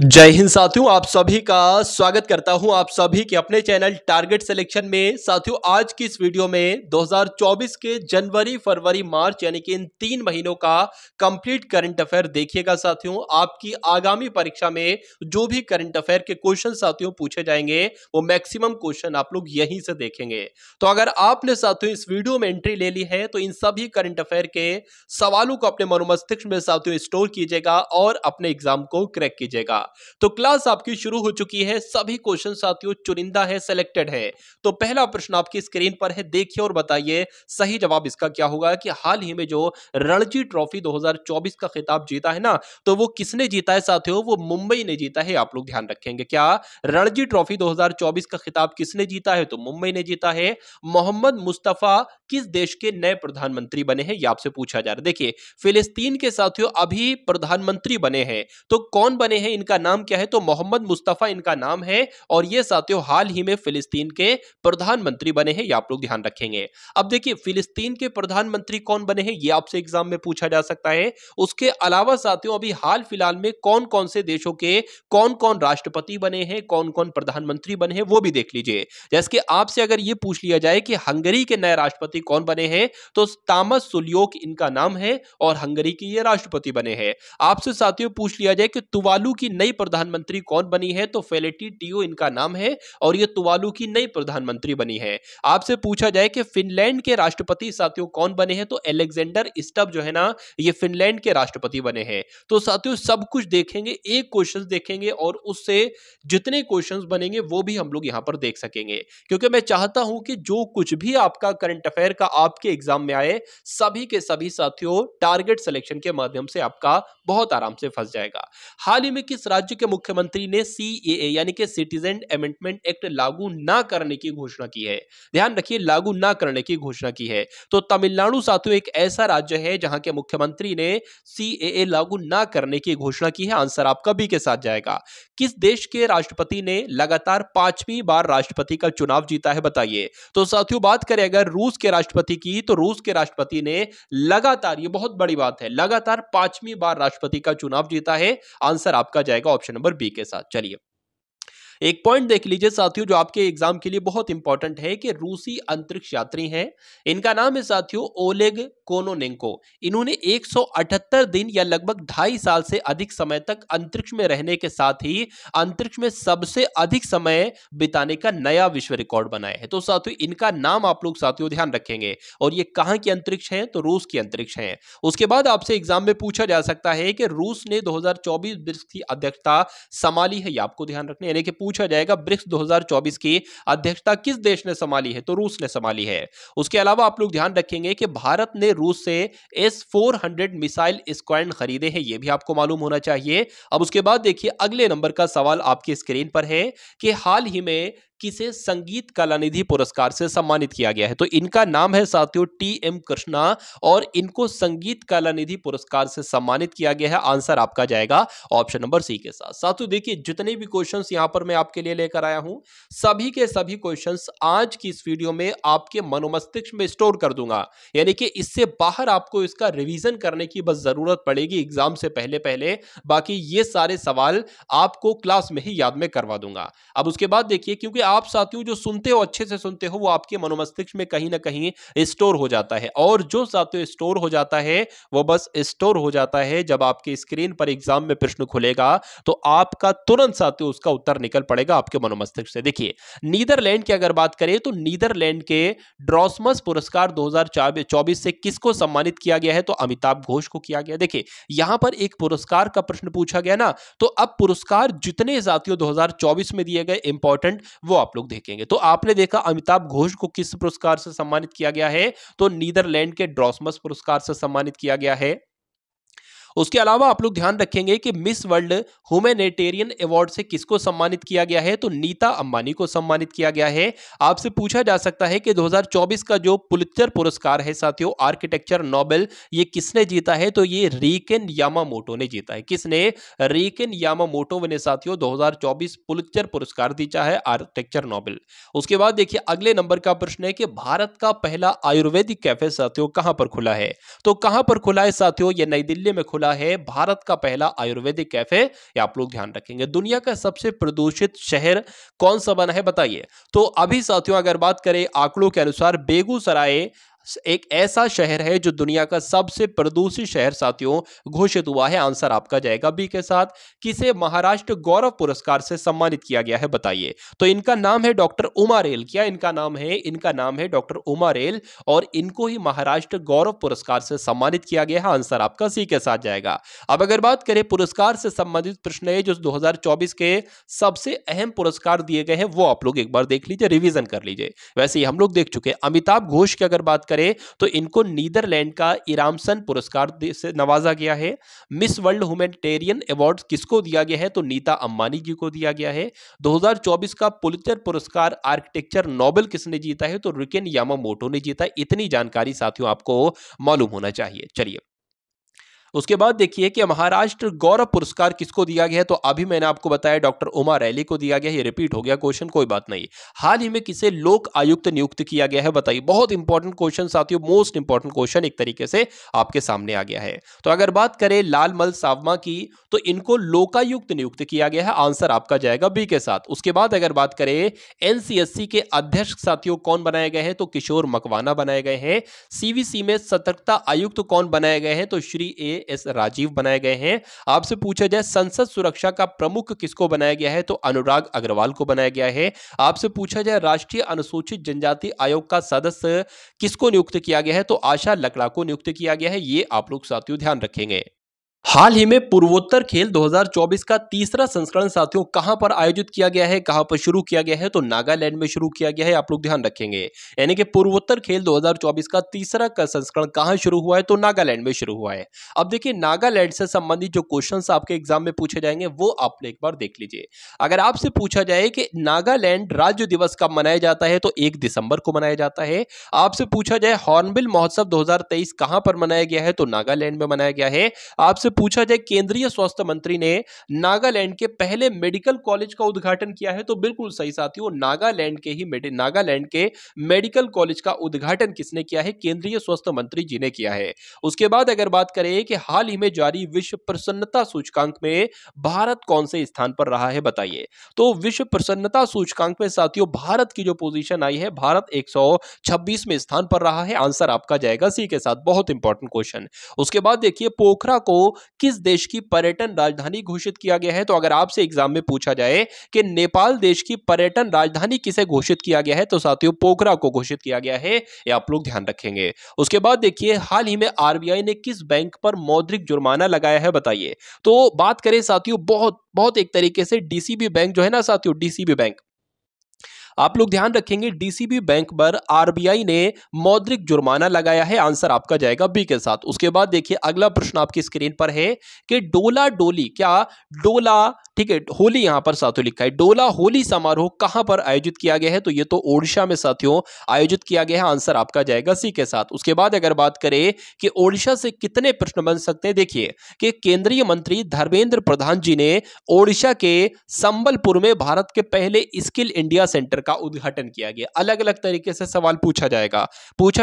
जय हिंद साथियों, आप सभी का स्वागत करता हूं आप सभी के अपने चैनल टारगेट सिलेक्शन में। साथियों, आज की इस वीडियो में 2024 के जनवरी, फरवरी, मार्च यानी कि इन 3 महीनों का कंप्लीट करंट अफेयर देखिएगा। साथियों, आपकी आगामी परीक्षा में जो भी करंट अफेयर के क्वेश्चन साथियों पूछे जाएंगे वो मैक्सिमम क्वेश्चन आप लोग यहीं से देखेंगे। तो अगर आपने साथियों इस वीडियो में एंट्री ले ली है तो इन सभी करंट अफेयर के सवालों को अपने मनोमस्तिष्क में साथियों स्टोर कीजिएगा और अपने एग्जाम को क्रैक कीजिएगा। तो क्लास आपकी शुरू हो चुकी है। सभी क्वेश्चन साथियों चुनिंदा है, सिलेक्टेड है। तो पहला प्रश्न आपकी स्क्रीन पर है, देखिए और बताइए सही जवाब इसका क्या होगा कि हाल ही में जो रणजी ट्रॉफी 2024 का खिताब जीता है ना, तो वो किसने जीता है साथियों? वो मुंबई ने जीता है। आप लोग ध्यान रखेंगे, क्या रणजी ट्रॉफी 2024 का खिताब किसने जीता है? तो मुंबई ने जीता है। मोहम्मद मुस्तफा किस देश के नए प्रधानमंत्री बने हैं, ये आपसे पूछा जा रहा है। देखिए, फिलिस्तीन के साथियों अभी प्रधानमंत्री बने हैं, तो कौन बने हैं, इनका नाम क्या है? तो मोहम्मद मुस्तफा इनका नाम है और ये साथियों हाल ही में फिलिस्तीन के प्रधानमंत्री बने हैं, ये आप लोग ध्यान रखेंगे। अब देखिए, फिलिस्तीन के प्रधानमंत्री कौन बने हैं, ये आपसे एग्जाम में पूछा जा सकता है। उसके अलावा साथियों अभी हाल फिलहाल में कौन कौन से देशों के कौन कौन राष्ट्रपति बने हैं, कौन कौन प्रधानमंत्री बने हैं, वो भी देख लीजिए। जैसे कि आपसे अगर ये पूछ लिया जाए कि हंगरी के नए राष्ट्रपति कौन बने हैं, तो तामस सुल्योक इनका नाम है और हंगरी के ये राष्ट्रपति बने हैं। आपसे साथियों पूछ लिया जाए कि तुवालू की नई प्रधानमंत्री कौन बनी है, तो फेलेटी टियो इनका नाम है और ये तुवालू की नई प्रधानमंत्री बनी है। आपसे पूछा जाए कि फिनलैंड के राष्ट्रपति साथियों कौन बने हैं, तो अलेक्जेंडर स्टब जो है ना, ये फिनलैंड के राष्ट्रपति बने हैं। तो साथियों सब कुछ देखेंगे, एक क्वेश्चन देखेंगे और उससे जितने क्वेश्चंस बनेंगे वो भी हम लोग यहां पर देख सकेंगे, क्योंकि मैं चाहता हूं कि जो कुछ भी आपका करंट अफेयर का आपके एग्जाम में आए, सभी के सभी साथियों टारगेट सिलेक्शन के माध्यम से आपका बहुत आराम से फंस जाएगा। हाल ही में किस राज्य के मुख्यमंत्री ने सीएए यानी कि सिटीजन अमेंडमेंट एक्ट लागू ना करने की घोषणा की है? ध्यान रखिए, लागू ना करने की घोषणा की है। तो तमिलनाडु साथियों एक ऐसा राज्य है जहां के मुख्यमंत्री ने सीएए लागू ना करने की घोषणा की है। आंसर आपका बी के साथ जाएगा। किस देश के राष्ट्रपति ने लगातार 5वीं बार राष्ट्रपति का चुनाव जीता है, बताइए? तो साथियों बात करें अगर रूस के राष्ट्रपति की, तो रूस के राष्ट्रपति ने लगातार, ये बहुत बड़ी बात है, लगातार 5वीं बार राष्ट्रपति का चुनाव जीता है। आंसर आपका जाएगा ऑप्शन नंबर बी के साथ। चलिए एक पॉइंट देख लीजिए साथियों जो आपके एग्जाम के लिए बहुत इंपॉर्टेंट है कि रूसी अंतरिक्ष यात्री हैं, इनका नाम है साथियों ओलेग कोनोनेंको। इन्होंने 178 दिन या लगभग 2.5 साल से अधिक समय तक अंतरिक्ष में रहने के साथ ही अंतरिक्ष में सबसे अधिक समय बिताने का नया विश्व रिकॉर्ड बनाया है। तो साथियों इनका नाम आप लोग साथियों ध्यान रखेंगे। और ये कहां की अंतरिक्ष है? तो रूस की अंतरिक्ष है। उसके बाद आपसे एग्जाम में पूछा जा सकता है कि रूस ने 2024 ब्रिक्स की अध्यक्षता संभाली है, ये आपको ध्यान रखना, यानी कि पूछा जाएगा ब्रिक्स 2024 की अध्यक्षता किस देश ने संभाली है, तो रूस ने संभाली है। उसके अलावा आप लोग ध्यान रखेंगे कि भारत ने रूस से S-400 मिसाइल स्क्वाड्रन खरीदे हैं, यह भी आपको मालूम होना चाहिए। अब उसके बाद देखिए अगले नंबर का सवाल आपकी स्क्रीन पर है कि हाल ही में किसे संगीत कलानिधि पुरस्कार से सम्मानित किया गया है? तो इनका नाम है साथियों टी.एम. कृष्णा और इनको संगीत कलानिधि पुरस्कार से सम्मानित किया गया है। आंसर आपका जाएगा ऑप्शन नंबर सी के साथ। साथियों देखिए जितने भी क्वेश्चंस यहां पर मैं आपके लिए लेकर आया हूं, सभी के सभी क्वेश्चंस आज की इस वीडियो में आपके मनोमस्तिष्क में स्टोर कर दूंगा, यानी कि इससे बाहर आपको इसका रिवीजन करने की बस जरूरत पड़ेगी एग्जाम से पहले पहले। बाकी ये सारे सवाल आपको क्लास में ही याद में करवा दूंगा। अब उसके बाद देखिए, क्योंकि आप साथियों जो सुनते हो, अच्छे से सुनते हो, वो आपके मनोमस्तिष्क में कहीं ना कहीं स्टोर हो जाता है और जो साथियों स्टोर हो जाता है वो बस स्टोर हो जाता है जब आपकी स्क्रीन पर एग्जाम में प्रश्न खुलेगा तो आपका तुरंत साथियों उसका उत्तर निकल पड़ेगा आपके मनोमस्तिष्क से। देखिए नीदरलैंड की अगर बात करें तो नीदरलैंड के ड्रॉसमस पुरस्कार 2024 से किसको सम्मानित किया गया है? तो अमिताभ घोष को किया गया। देखिए यहां पर एक पुरस्कार का प्रश्न पूछा गया ना, तो अब पुरस्कार जितने साथियों 2024 में दिए गए इंपॉर्टेंट वो आप लोग देखेंगे। तो आपने देखा अमिताभ घोष को किस पुरस्कार से सम्मानित किया गया है? तो नीदरलैंड के ड्रॉसमस पुरस्कार से सम्मानित किया गया है। उसके अलावा आप लोग ध्यान रखेंगे कि मिस वर्ल्ड ह्यूमैनिटेरियन अवार्ड से किसको सम्मानित किया गया है? तो नीता अंबानी को सम्मानित किया गया है। आपसे पूछा जा सकता है कि 2024 का जो पुलित्जर पुरस्कार है साथियों आर्किटेक्चर नोबेल, ये किसने जीता है? तो ये रीकेन यामामोटो ने जीता है। किसने? रीकेन यामामोटो ने साथियों 2024 पुलित्जर पुरस्कार जीता है आर्किटेक्चर नोबेल। उसके बाद देखिए अगले नंबर का प्रश्न है कि भारत का पहला आयुर्वेदिक कैफे साथियों कहां पर खुला है? तो कहां पर खुला है साथियों? ये नई दिल्ली में खुला खोला है भारत का पहला आयुर्वेदिक कैफे, ये आप लोग ध्यान रखेंगे। दुनिया का सबसे प्रदूषित शहर कौन सा बना है बताइए। तो अभी साथियों अगर बात करें आंकड़ों के अनुसार बेगूसराय एक ऐसा शहर है जो दुनिया का सबसे प्रदूषित शहर साथियों घोषित हुआ है। आंसर आपका जाएगा बी के साथ। किसे महाराष्ट्र गौरव पुरस्कार से सम्मानित किया गया है बताइए। तो इनका नाम है डॉक्टर उमा रेल। क्या इनका नाम है? इनका नाम है डॉक्टर उमा रेल और इनको ही महाराष्ट्र गौरव पुरस्कार से सम्मानित किया गया है। आंसर आपका सी के साथ जाएगा। अब अगर बात करें पुरस्कार से संबंधित प्रश्न है जो 2024 के सबसे अहम पुरस्कार दिए गए हैं वो आप लोग एक बार देख लीजिए, रिवीजन कर लीजिए। वैसे ही हम लोग देख चुके हैं। अमिताभ घोष की अगर बात करें तो इनको नीदरलैंड का इरामसन पुरस्कार से नवाजा गया है। मिस वर्ल्ड ह्यूमैनिटेरियन अवार्ड किसको दिया गया है? तो नीता अंबानी जी को दिया गया है। 2024 का पुलित्जर पुरस्कार आर्किटेक्चर नोबेल किसने जीता है? तो रिकेन यामामोटो ने जीता है। इतनी जानकारी साथियों आपको मालूम होना चाहिए। चलिए उसके बाद देखिए कि महाराष्ट्र गौरव पुरस्कार किसको दिया गया है? तो अभी मैंने आपको बताया डॉक्टर उमा रैली को दिया गया। ये रिपीट हो गया क्वेश्चन, कोई बात नहीं। हाल ही में किसे लोक आयुक्त नियुक्त किया गया है बताइए। बहुत इंपॉर्टेंट क्वेश्चन साथियों, मोस्ट इंपॉर्टेंट क्वेश्चन एक तरीके से आपके सामने आ गया है। तो अगर बात करें लालमल सावमा की तो इनको लोकायुक्त नियुक्त किया गया है। आंसर आपका जाएगा बी के साथ। उसके बाद अगर बात करें एनसीएससी के अध्यक्ष साथियों कौन बनाए गए हैं? तो किशोर मकवाना बनाए गए हैं। सीवीसी में सतर्कता आयुक्त कौन बनाए गए हैं? तो श्री एस राजीव बनाए गए हैं। आपसे पूछा जाए संसद सुरक्षा का प्रमुख किसको बनाया गया है? तो अनुराग अग्रवाल को बनाया गया है। आपसे पूछा जाए राष्ट्रीय अनुसूचित जनजाति आयोग का सदस्य किसको नियुक्त किया गया है? तो आशा लकड़ा को नियुक्त किया गया है। ये आप लोग साथियों ध्यान रखेंगे। हाल ही में पूर्वोत्तर खेल 2024 का तीसरा संस्करण साथियों कहां पर आयोजित किया गया है, कहां पर शुरू किया गया है? तो नागालैंड में शुरू किया गया है। आप लोग ध्यान रखेंगे। यानी कि पूर्वोत्तर खेल 2024 का तीसरा का संस्करण कहां शुरू हुआ है? तो नागालैंड में शुरू हुआ है। अब देखिए नागालैंड से संबंधित जो क्वेश्चंस आपके एग्जाम में पूछे जाएंगे वो आप एक बार देख लीजिए। अगर आपसे पूछा जाए कि नागालैंड राज्य दिवस कब मनाया जाता है? तो 1 दिसंबर को मनाया जाता है। आपसे पूछा जाए हॉर्नबिल महोत्सव 2023 कहां पर मनाया गया है? तो नागालैंड में मनाया गया है। आपसे पूछा जाए केंद्रीय स्वास्थ्य मंत्री ने नागालैंड के पहले मेडिकल कॉलेज का उद्घाटन किया है? तो बिल्कुल सही साथियों, नागालैंड के मेडिकल कॉलेज का उद्घाटन किसने किया है? केंद्रीय स्वास्थ्य मंत्री जी ने किया है। उसके बाद अगर बात करें कि हाल ही में जारी विश्व प्रसन्नता सूचकांक में भारत कौन से स्थान पर रहा है बताइए। तो विश्व प्रसन्नता सूचकांक में साथियों भारत की जो पोजीशन आई है, भारत 126वें स्थान पर रहा है। आंसर आपका जाएगा सी के साथ। बहुत इंपॉर्टेंट क्वेश्चन। उसके बाद देखिए पोखरा को किस देश की पर्यटन राजधानी घोषित किया गया है? तो अगर आपसे एग्जाम में पूछा जाए कि नेपाल देश की पर्यटन राजधानी किसे घोषित किया गया है? तो साथियों पोखरा को घोषित किया गया है। ये आप लोग ध्यान रखेंगे। उसके बाद देखिए हाल ही में आरबीआई ने किस बैंक पर मौद्रिक जुर्माना लगाया है बताइए। तो बात करें साथियों बहुत बहुत एक तरीके से डीसीबी बैंक जो है ना साथियों, डीसीबी बैंक आप लोग ध्यान रखेंगे। डीसीबी बैंक पर आरबीआई ने मौद्रिक जुर्माना लगाया है। आंसर आपका जाएगा बी के साथ। उसके बाद देखिए अगला प्रश्न आपकी स्क्रीन पर है कि डोला डोली, क्या डोला, ठीक है, होली यहां पर साथियों लिखा है, डोला होली समारोह कहां पर आयोजित किया गया है? तो ये तो ओडिशा में साथियों आयोजित किया गया है। आंसर आपका जाएगा सी के साथ। उसके बाद अगर बात करें कि ओडिशा से कितने प्रश्न बन सकते हैं, देखिए कि केंद्रीय मंत्री धर्मेंद्र प्रधान जी ने ओडिशा के संबलपुर में भारत के पहले स्किल इंडिया सेंटर का उद्घाटन किया गया। अलग अलग तरीके से सवाल पूछा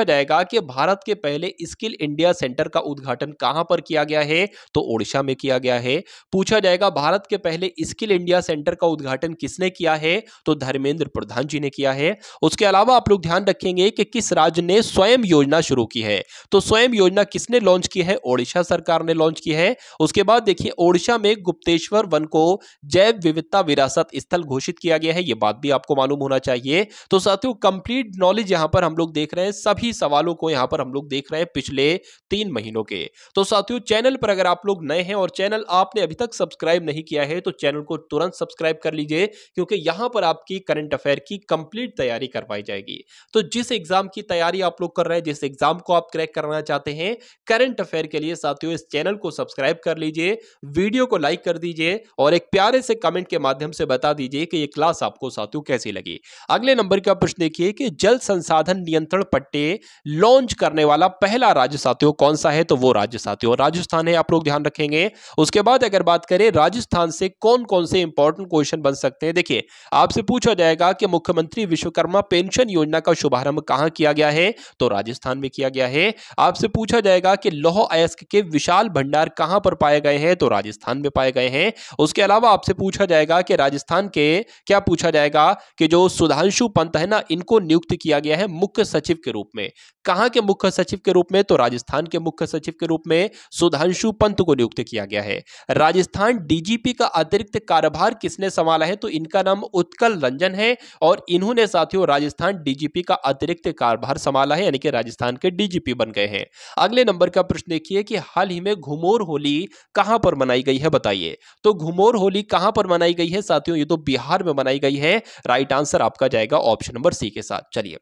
जाएगा कि भारत के पहले स्किल इंडिया सेंटर का उद्घाटन कहां पर किया गया है? तो ओडिशा में किया गया है। पूछा जाएगा भारत के पहले स्किल इंडिया सेंटर का उद्घाटन किसने किया है? तो धर्मेंद्र प्रधान जी ने किया है। उसके अलावा आप लोग ध्यान रखेंगे कि किस राज्य ने स्वयं योजना शुरू की है? तो स्वयं योजना किसने लॉन्च की है? ओडिशा सरकार ने लॉन्च की है। उसके बाद देखिए ओडिशा में गुप्तेश्वर वन को जैव विविधता विरासत स्थल घोषित किया गया है। यह बात भी आपको मालूम होना चाहिए। तो साथियों कंप्लीट नॉलेज यहां पर हम लोग देख रहे हैं, सभी सवालों को यहां पर हम लोग देख रहे हैं पिछले 3 महीनों के। तो साथियों चैनल पर अगर आप लोग नए हैं और चैनल आपने अभी तक सब्सक्राइब नहीं किया है तो चैनल को तुरंत सब्सक्राइब कर लीजिए, क्योंकि यहां पर आपकी करंट अफेयर की कंप्लीट तैयारी करवाई जाएगी। तो जिस एग्जाम की तैयारी आप लोग कर रहे हैं, जिस एग्जाम को आप क्रैक करना चाहते हैं करंट अफेयर के लिए साथियों इस चैनल को सब्सक्राइब कर लीजिए, वीडियो को लाइक कर दीजिए और एक प्यारे से कमेंट के माध्यम से बता दीजिए कि ये क्लास आपको साथियों कैसी लगी। बताइए। अगले नंबर का प्रश्न देखिए कि जल संसाधन नियंत्रण पट्टे लॉन्च करने वाला पहला राज्य साथियों कौन सा है, तो वो राज्य साथियों राजस्थान है, आप लोग ध्यान रखेंगे। उसके बाद अगर बात करें राजस्थान से कौन कौन से इंपॉर्टेंट क्वेश्चन बन सकते हैं, देखिए आपसे पूछा जाएगा कि मुख्यमंत्री विश्वकर्मा पेंशन योजना का शुभारंभ कहां किया गया है, तो राजस्थान में किया गया है। आपसे पूछा जाएगा कि लौह अयस्क के विशाल भंडार कहां पर पाए गए हैं, तो राजस्थान में पाए गए हैं। उसके अलावा आपसे पूछा जाएगा कि राजस्थान के क्या पूछा जाएगा कि जो सुधांशु पंत है ना, इनको नियुक्त किया गया है मुख्य सचिव के रूप में। कहां के मुख्य सचिव के रूप में, तो राजस्थान के मुख्य सचिव के रूप में सुधांशु पंत को नियुक्त किया गया है। राजस्थान डीजीपी का अतिरिक्त कार्यभार किसने संभाला है, तो इनका नाम उत्कल रंजन है और इन्होंने साथियों राजस्थान डीजीपी का अतिरिक्त कार्यभार संभाला है, यानी कि राजस्थान के डीजीपी बन गए हैं। अगले नंबर का प्रश्न देखिए कि हाल ही में घुमोर होली कहां पर मनाई गई है, बताइए। तो घुमोर होली कहां पर मनाई गई है साथियों, ये तो बिहार में मनाई गई है। राइट आंसर आपका जाएगा ऑप्शन नंबर सी के साथ। चलिए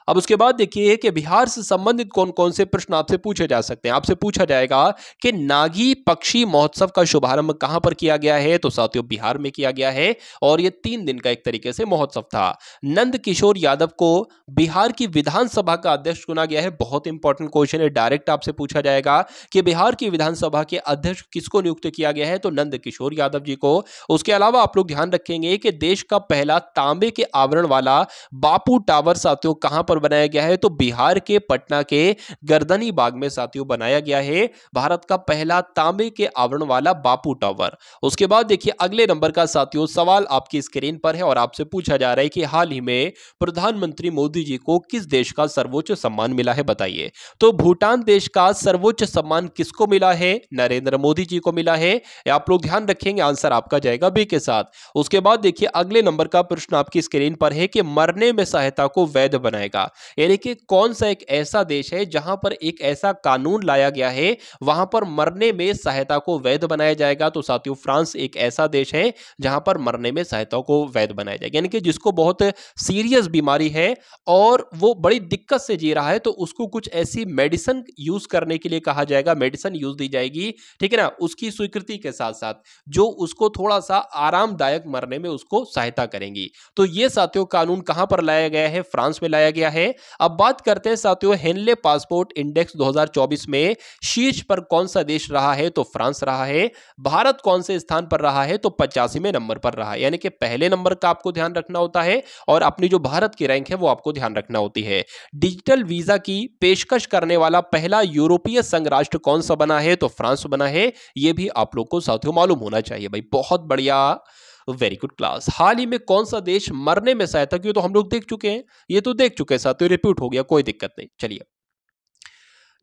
अब उसके बाद देखिए कि बिहार से संबंधित कौन कौन से प्रश्न आपसे पूछे जा सकते हैं। आपसे पूछा जाएगा कि नागी पक्षी महोत्सव का शुभारंभ कहां पर किया गया है, तो साथियों बिहार में किया गया है और यह 3 दिन का एक तरीके से महोत्सव था। नंद किशोर यादव को बिहार की विधानसभा का अध्यक्ष चुना गया है। बहुत इंपॉर्टेंट क्वेश्चन है, डायरेक्ट आपसे पूछा जाएगा कि बिहार की विधानसभा के अध्यक्ष किसको नियुक्त किया गया है, तो नंद किशोर यादव जी को। उसके अलावा आप लोग ध्यान रखेंगे कि देश का पहला तांबे के आवरण वाला बापू टावर साथियों कहां पर बनाया गया है, तो बिहार के पटना के गर्दनी बाग में साथियों बनाया गया है भारत का पहला तांबे के आवरण वाला बापू टावर। उसके बाद देखिए अगले नंबर का साथियों सवाल आपकी स्क्रीन पर है और आपसे पूछा जा रहा है कि हाल ही में प्रधानमंत्री मोदी जी को किस देश का सर्वोच्च सम्मान मिला है, बताइए। तो भूटान देश का सर्वोच्च सम्मान किसको मिला है, नरेंद्र मोदी जी को मिला है। आप लोग ध्यान रखेंगे, आंसर आपका जाएगा बी के साथ। उसके बाद देखिए अगले नंबर का प्रश्न आपकी स्क्रीन पर है कि मरने में सहायता को वैध बनाएगा, यानी कि कौन सा एक ऐसा देश है जहां पर एक ऐसा कानून लाया गया है वहां पर मरने में सहायता को वैध बनाया जाएगा, तो साथियों फ्रांस एक ऐसा देश है जहां पर मरने में सहायता को वैध बनाया जाएगा, यानी कि जिसको बहुत सीरियस बीमारी है और वो बड़ी दिक्कत से जी रहा है तो उसको कुछ ऐसी मेडिसिन यूज करने के लिए कहा जाएगा, मेडिसिन यूज दी जाएगी, ठीक है ना, उसकी स्वीकृति के साथ साथ जो उसको थोड़ा सा आरामदायक मरने में उसको सहायता करेंगी। तो ये साथियों कानून कहां पर लाया गया है, फ्रांस में लाया गया है। अब बात करते हैं साथियों हेनले पासपोर्ट इंडेक्स 2024 में शीर्ष पर कौन सा देश रहा है, तो फ्रांस रहा है। भारत कौन से स्थान पर रहा है, तो 85वें नंबर पर रहा है, यानी कि पहले नंबर का आपको ध्यान रखना होता है और अपनी जो भारत की रैंक है वो आपको ध्यान रखना होती है। डिजिटल वीजा की पेशकश करने वाला पहला यूरोपीय संघ राष्ट्र कौन सा बना है, तो फ्रांस बना है। यह भी आप लोग को साथियों मालूम होना चाहिए भाई, बहुत बढ़िया, वेरी गुड क्लास। हाल ही में कौन सा देश मरने में सहायता की, तो हम लोग देख चुके हैं, ये तो देख चुके हैं साथियों, रिपीट हो गया, कोई दिक्कत नहीं। चलिए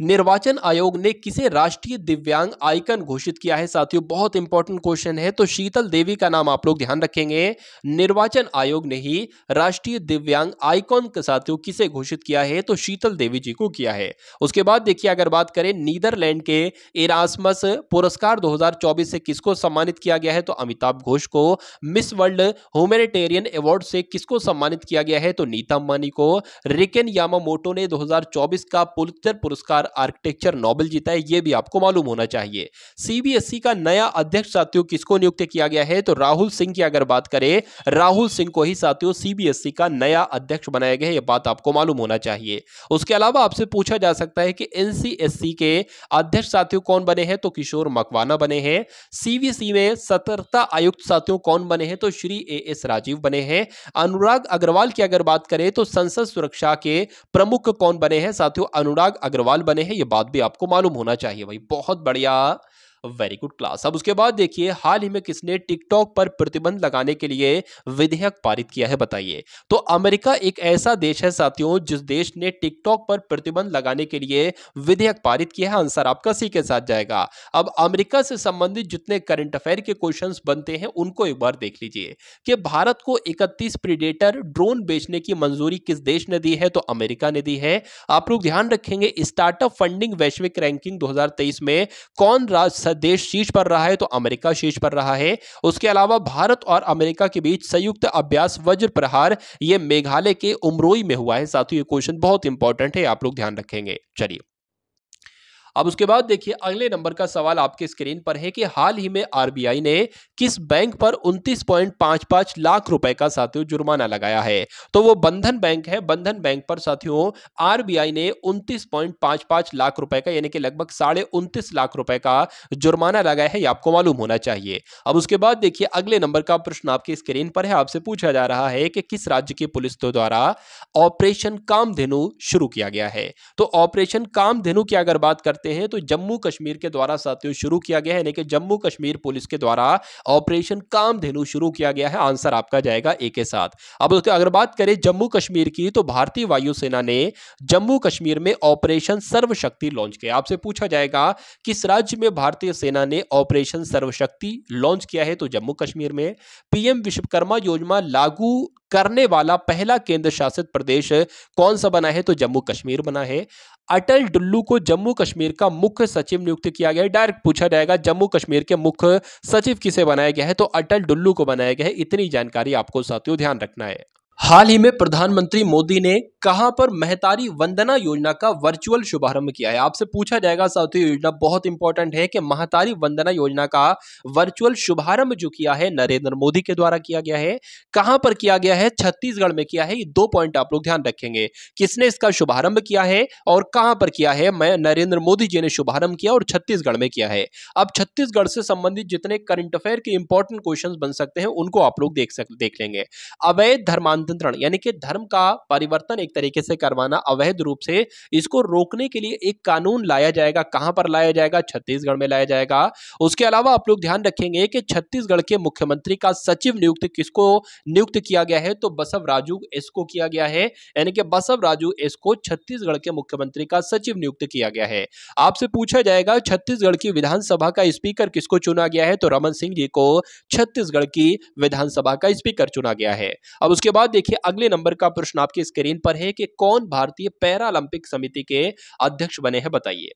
निर्वाचन आयोग ने किसे राष्ट्रीय दिव्यांग आइकन घोषित किया है साथियों, बहुत इंपॉर्टेंट क्वेश्चन है। तो शीतल देवी का नाम आप लोग ध्यान रखेंगे, निर्वाचन आयोग ने ही राष्ट्रीय दिव्यांग आइकॉन के साथियों किसे घोषित किया है, तो शीतल देवी जी को किया है। उसके बाद देखिए अगर बात करें नीदरलैंड के इरास्मस पुरस्कार 2024 से किसको सम्मानित किया गया है, तो अमिताभ घोष को। मिस वर्ल्ड ह्यूमैनिटेरियन अवार्ड से किसको सम्मानित किया गया है, तो नीता अंबानी को। रिकेन यामामोटो ने 2024 का पुलित्जर पुरस्कार आर्किटेक्चर नोबेल जीता है, यह भी आपको मालूम होना चाहिए। सीबीएसई का नया अध्यक्ष साथियों किसको नियुक्त किया गया है, तो राहुल सिंह की अगर बात करें, राहुल सिंह को ही साथियों सीबीएसई का नया अध्यक्ष बनाया गया है, यह बात आपको मालूम होना चाहिए। उसके अलावा आपसे पूछा जा सकता है कि एनसीएससी के अध्यक्ष साथियों कौन बने हैं, तो किशोर मकवाना बने हैं। सीबीएसई में सतर्कता आयुक्त साथियों कौन बने हैं, तो श्री एएस राजीव बने हैं। अनुराग अग्रवाल की अगर बात करें तो संसद सुरक्षा के प्रमुख कौन बने हैं, साथियों अनुराग अग्रवाल बने हैं, यह बात भी आपको मालूम होना चाहिए भाई, बहुत बढ़िया, वेरी गुड क्लास। अब उसके बाद देखिए हाल ही में किसने टिकटॉक पर प्रतिबंध लगाने के लिए विधेयक पारित किया है, बताइए। तो अमेरिका एक ऐसा देश है साथियों जिस देश ने टिकटॉक पर प्रतिबंध लगाने के लिए विधेयक पारित किया है, आंसर आपका सी के साथ जाएगा। अब अमेरिका से संबंधित जितने करंट अफेयर के क्वेश्चंस बनते हैं उनको एक बार देख लीजिए कि भारत को 31 प्रीडेटर ड्रोन बेचने की मंजूरी किस देश ने दी है, तो अमेरिका ने दी है। आप लोग ध्यान रखेंगे स्टार्टअप फंडिंग वैश्विक रैंकिंग 2023 में कौन देश शीर्ष पर रहा है, तो अमेरिका शीर्ष पर रहा है। उसके अलावा भारत और अमेरिका के बीच संयुक्त अभ्यास वज्र प्रहार यह मेघालय के उमरोई में हुआ है साथियों, ये क्वेश्चन बहुत इंपॉर्टेंट है, आप लोग ध्यान रखेंगे। चलिए अब उसके बाद देखिए अगले नंबर का सवाल आपके स्क्रीन पर है कि हाल ही में आरबीआई ने किस बैंक पर 29.55 लाख रुपए का साथियों जुर्माना लगाया है। तो वो बंधन बैंक है। बंधन बैंक पर साथियों आरबीआई ने 29.55 लाख रुपए का यानी कि लगभग 29.5 लाख रुपए का जुर्माना लगाया है, ये आपको मालूम होना चाहिए। अब उसके बाद देखिए अगले नंबर का प्रश्न आपकी स्क्रीन पर है। आपसे पूछा जा रहा है कि किस राज्य की पुलिस द्वारा ऑपरेशन कामधेनु शुरू किया गया है। तो ऑपरेशन कामधेनु की अगर बात करते हैं तो जम्मू कश्मीर के द्वारा साथियों शुरू किया गया है, यानी कि जम्मू कश्मीर पुलिस के द्वारा ऑपरेशन कामधेनु शुरू किया गया है। आंसर आपका जाएगा ए के साथ। अब उसके अगर बात करें जम्मू कश्मीर की तो भारतीय वायुसेना ने जम्मू कश्मीर में ऑपरेशन सर्वशक्ति लॉन्च किया। आपसे पूछा जाएगा किस राज्य में भारतीय सेना ने ऑपरेशन सर्वशक्ति लॉन्च किया है, तो जम्मू कश्मीर में। पीएम विश्वकर्मा योजना लागू करने वाला पहला केंद्र शासित प्रदेश कौन सा बना है, तो जम्मू कश्मीर बना है। अटल डुल्लू को जम्मू कश्मीर का मुख्य सचिव नियुक्त किया गया है। डायरेक्ट पूछा जाएगा जम्मू कश्मीर के मुख्य सचिव किसे बनाया गया है, तो अटल डुल्लू को बनाया गया है। इतनी जानकारी आपको साथियों ध्यान रखना है। हाल ही में प्रधानमंत्री मोदी ने कहां पर महतारी वंदना योजना का वर्चुअल शुभारंभ किया है। आपसे पूछा जाएगा साथियों, योजना बहुत इंपॉर्टेंट है कि महतारी वंदना योजना का वर्चुअल शुभारंभ जो किया है नरेंद्र मोदी के द्वारा किया गया है। कहां पर किया गया है, छत्तीसगढ़ में किया है। ये 2 पॉइंट आप लोग ध्यान रखेंगे, किसने इसका शुभारंभ किया है और कहां पर किया है। मैं नरेंद्र मोदी जी ने शुभारंभ किया और छत्तीसगढ़ में किया है। अब छत्तीसगढ़ से संबंधित जितने करंट अफेयर के इंपॉर्टेंट क्वेश्चन बन सकते हैं उनको आप लोग देख लेंगे। अवैध धर्मांतरण यानी कि धर्म का परिवर्तन एक तरीके से करवाना अवैध रूप से, इसको रोकने के लिए एक कानून लाया जाएगा। कहां पर लाया जाएगा, छत्तीसगढ़ में लाया जाएगा। उसके अलावा आप लोग ध्यान रखेंगे कि छत्तीसगढ़ के मुख्यमंत्री का सचिव नियुक्त किसको नियुक्त किया गया है, तो बसवराजू एस को किया गया है। यानी कि बसवराजू एस को छत्तीसगढ़ के मुख्यमंत्री का सचिव नियुक्त किया गया है। आपसे पूछा जाएगा छत्तीसगढ़ की विधानसभा का स्पीकर किसको चुना गया है, तो रमन सिंह जी को छत्तीसगढ़ की विधानसभा का स्पीकर चुना गया है। अब उसके बाद देखिए अगले नंबर का प्रश्न आपकी स्क्रीन पर है कि कौन भारतीय पैरालंपिक समिति के अध्यक्ष बने हैं, बताइए।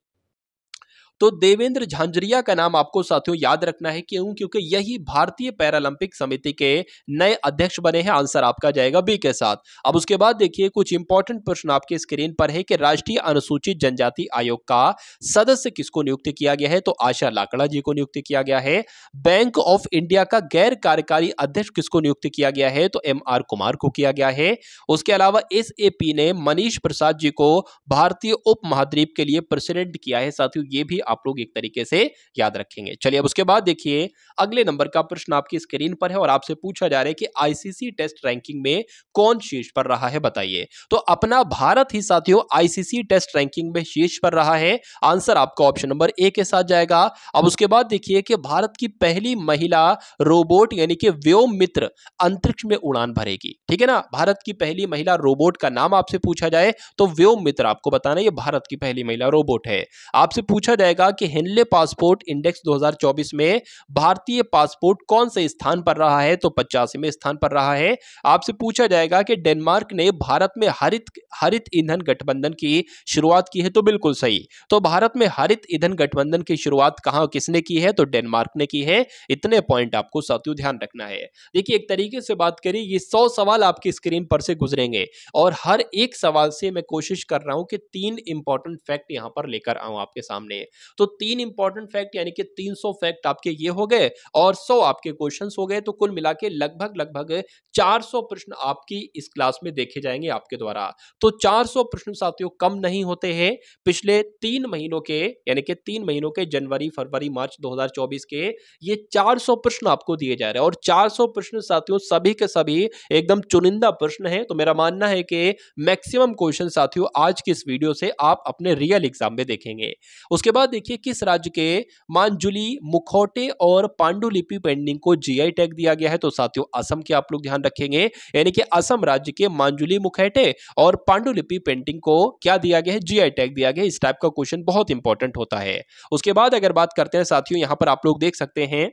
तो देवेंद्र झांझरिया का नाम आपको साथियों याद रखना है। क्यों, क्योंकि यही भारतीय पैरालंपिक समिति के नए अध्यक्ष बने हैं। आंसर आपका जाएगा बी के साथ। अब उसके बाद देखिए कुछ इंपॉर्टेंट प्रश्न आपके स्क्रीन पर है कि राष्ट्रीय अनुसूचित जनजाति आयोग का सदस्य किसको नियुक्त किया गया है, तो आशा लाकड़ा जी को नियुक्त किया गया है। बैंक ऑफ इंडिया का गैर कार्यकारी अध्यक्ष किसको नियुक्त किया गया है, तो MR कुमार को किया गया है। उसके अलावा SAP ने मनीष प्रसाद जी को भारतीय उप महाद्वीप के लिए प्रेसिडेंट किया है। साथियों ये भी आप लोग एक तरीके से याद रखेंगे। चलिए अब उसके बाद देखिए अगले नंबर का प्रश्न आपकी स्क्रीन पर है और आपसे पूछा जा रहा है कि आईसीसी टेस्ट रैंकिंग में कौन शीर्ष पर रहा है, बताइए। तो अपना भारत ही साथियों आईसीसी टेस्ट रैंकिंग में शीर्ष पर रहा है। आंसर आपका ऑप्शन नंबर ए के साथ जाएगा। अब उसके बाद देखिए कि भारत की पहली महिला रोबोट यानी कि व्योम मित्र अंतरिक्ष में उड़ान भरेगी। ठीक है ना, भारत की पहली महिला रोबोट का नाम आपसे पूछा जाए तो व्योम मित्र आपको बताना, ये भारत की पहली महिला रोबोट है। आपसे पूछा जाएगा कि हेनले पासपोर्ट इंडेक्स 2024 में भारतीय पासपोर्ट कौन से स्थान पर रहा है, तो 85वें स्थान पर रहा है। आपसे पूछा जाएगा कि डेनमार्क ने भारत में हरित ईंधन गठबंधन की शुरुआत की है, तो बिल्कुल सही। तो भारत में हरित ईंधन गठबंधन की शुरुआत कहां किसने की है, तो डेनमार्क ने की है। इतने पॉइंट आपको साथियों ध्यान रखना है। देखिए एक तरीके से बात करें, ये 100 सवाल आपकी स्क्रीन पर से गुजरेंगे और हर एक सवाल से मैं कोशिश कर रहा हूं कि 3 इंपॉर्टेंट फैक्ट यहां पर लेकर आऊं आपके सामने। तो 3 इंपॉर्टेंट फैक्ट यानी कि 300 फैक्ट आपके ये हो गए और 100 आपके क्वेश्चंस हो गए। तो कुल मिला के लगभग 400 प्रश्न आपकी इस क्लास में देखे जाएंगे आपके द्वारा। तो 400 प्रश्न साथियों कम नहीं होते हैं। पिछले 3 महीनों के यानी कि 3 महीनों के जनवरी फरवरी मार्च 2024 के ये 400 प्रश्न आपको दिए जा रहे हैं और 400 प्रश्न साथियों सभी के सभी एकदम चुनिंदा प्रश्न हैं। तो मेरा मानना है कि मैक्सिमम क्वेश्चन साथियों आज की इस वीडियो से आप अपने रियल एग्जाम में देखेंगे। उसके बाद देखिए किस राज्य के मांजुली, मुखौटे और पांडुलिपि पेंटिंग को जीआई टैग दिया गया है, तो साथियों असम के आप लोग ध्यान रखेंगे। यानी कि असम राज्य के मांजुली, मुखौटे और पांडुलिपि पेंटिंग को क्या दिया गया है, जीआई टैग दिया गया है। इस टाइप का क्वेश्चन बहुत इंपॉर्टेंट होता है। उसके बाद अगर बात करते हैं साथियों, यहां पर आप लोग देख सकते हैं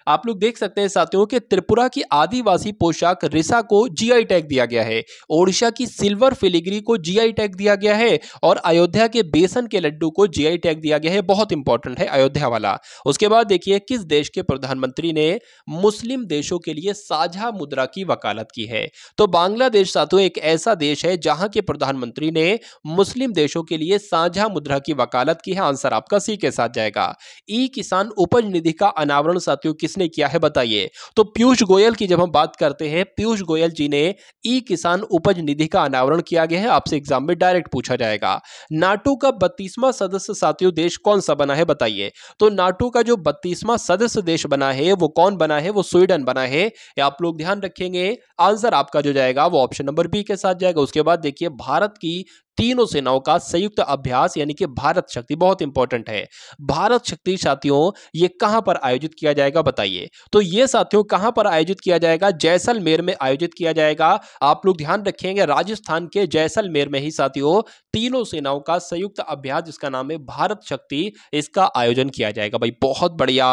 आप लोग देख सकते हैं साथियों कि त्रिपुरा की आदिवासी पोशाक रिसा को जीआई टैग दिया गया है, ओडिशा की सिल्वर फिलिग्री को जीआई टैग दिया गया है और अयोध्या के बेसन के लड्डू को जीआई टैग दिया गया है। बहुत इंपॉर्टेंट है अयोध्या वाला। उसके बाद देखिए किस देश के प्रधानमंत्री ने मुस्लिम देशों के लिए साझा मुद्रा की वकालत की है? तो बांग्लादेश साथियों एक ऐसा देश है जहां के प्रधानमंत्री ने मुस्लिम देशों के लिए साझा मुद्रा की वकालत की है। आंसर आपका सी के साथ जाएगा। ई किसान उपज निधि का अनावरण साथियों किसने किया है बताइए? तो पीयूष गोयल की जब हम बात करते हैं, पीयूष गोयल जी ने ई किसान उपज निधि का अनावरण किया गया है। आपसे एग्जाम में डायरेक्ट पूछा जाएगा। नाटो का 32वां सदस्य साथियों देश कौन सा बना है बताइए? तो नाटो का जो 32वां सदस्य देश बना है वो कौन बना है? वो स्वीडन बना है। ये आप लोग ध्यान रखेंगे। आंसर आपका जो जाएगा वो ऑप्शन नंबर बी के साथ जाएगा। उसके बाद देखिए भारत की तीनों सेनाओं का संयुक्त अभ्यास यानी कि भारत शक्ति, बहुत इंपॉर्टेंट है। भारत शक्ति साथियों ये कहां पर आयोजित किया जाएगा बताइए? तो ये साथियों कहां पर आयोजित किया जाएगा? जैसलमेर में आयोजित किया जाएगा। आप लोग ध्यान रखेंगे राजस्थान के जैसलमेर में ही साथियों तीनों सेनाओं का संयुक्त अभ्यास जिसका नाम है भारत शक्ति, इसका आयोजन किया जाएगा। भाई बहुत बढ़िया,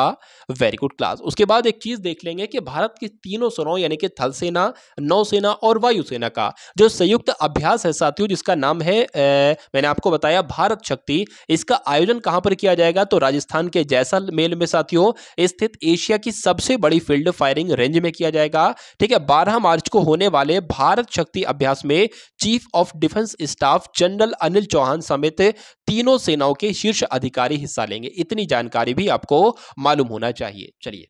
वेरी गुड क्लास। उसके बाद एक चीज देख लेंगे कि भारत की तीनों सेनाओं यानी कि थल सेना, नौसेना और वायुसेना का जो संयुक्त अभ्यास है साथियों जिसका नाम है मैंने आपको बताया भारत शक्ति, इसका आयोजन कहां पर किया जाएगा? तो राजस्थान के जैसलमेर में साथियों स्थित एशिया की सबसे बड़ी फील्ड फायरिंग रेंज में किया जाएगा। ठीक है, 12 मार्च को होने वाले भारत शक्ति अभ्यास में chief of defence staff general Anil Chauhan समेत तीनों सेनाओं के शीर्ष अधिकारी हिस्सा लेंगे। इतनी जानकारी भी आपको मालूम होना चाहिए। चलिए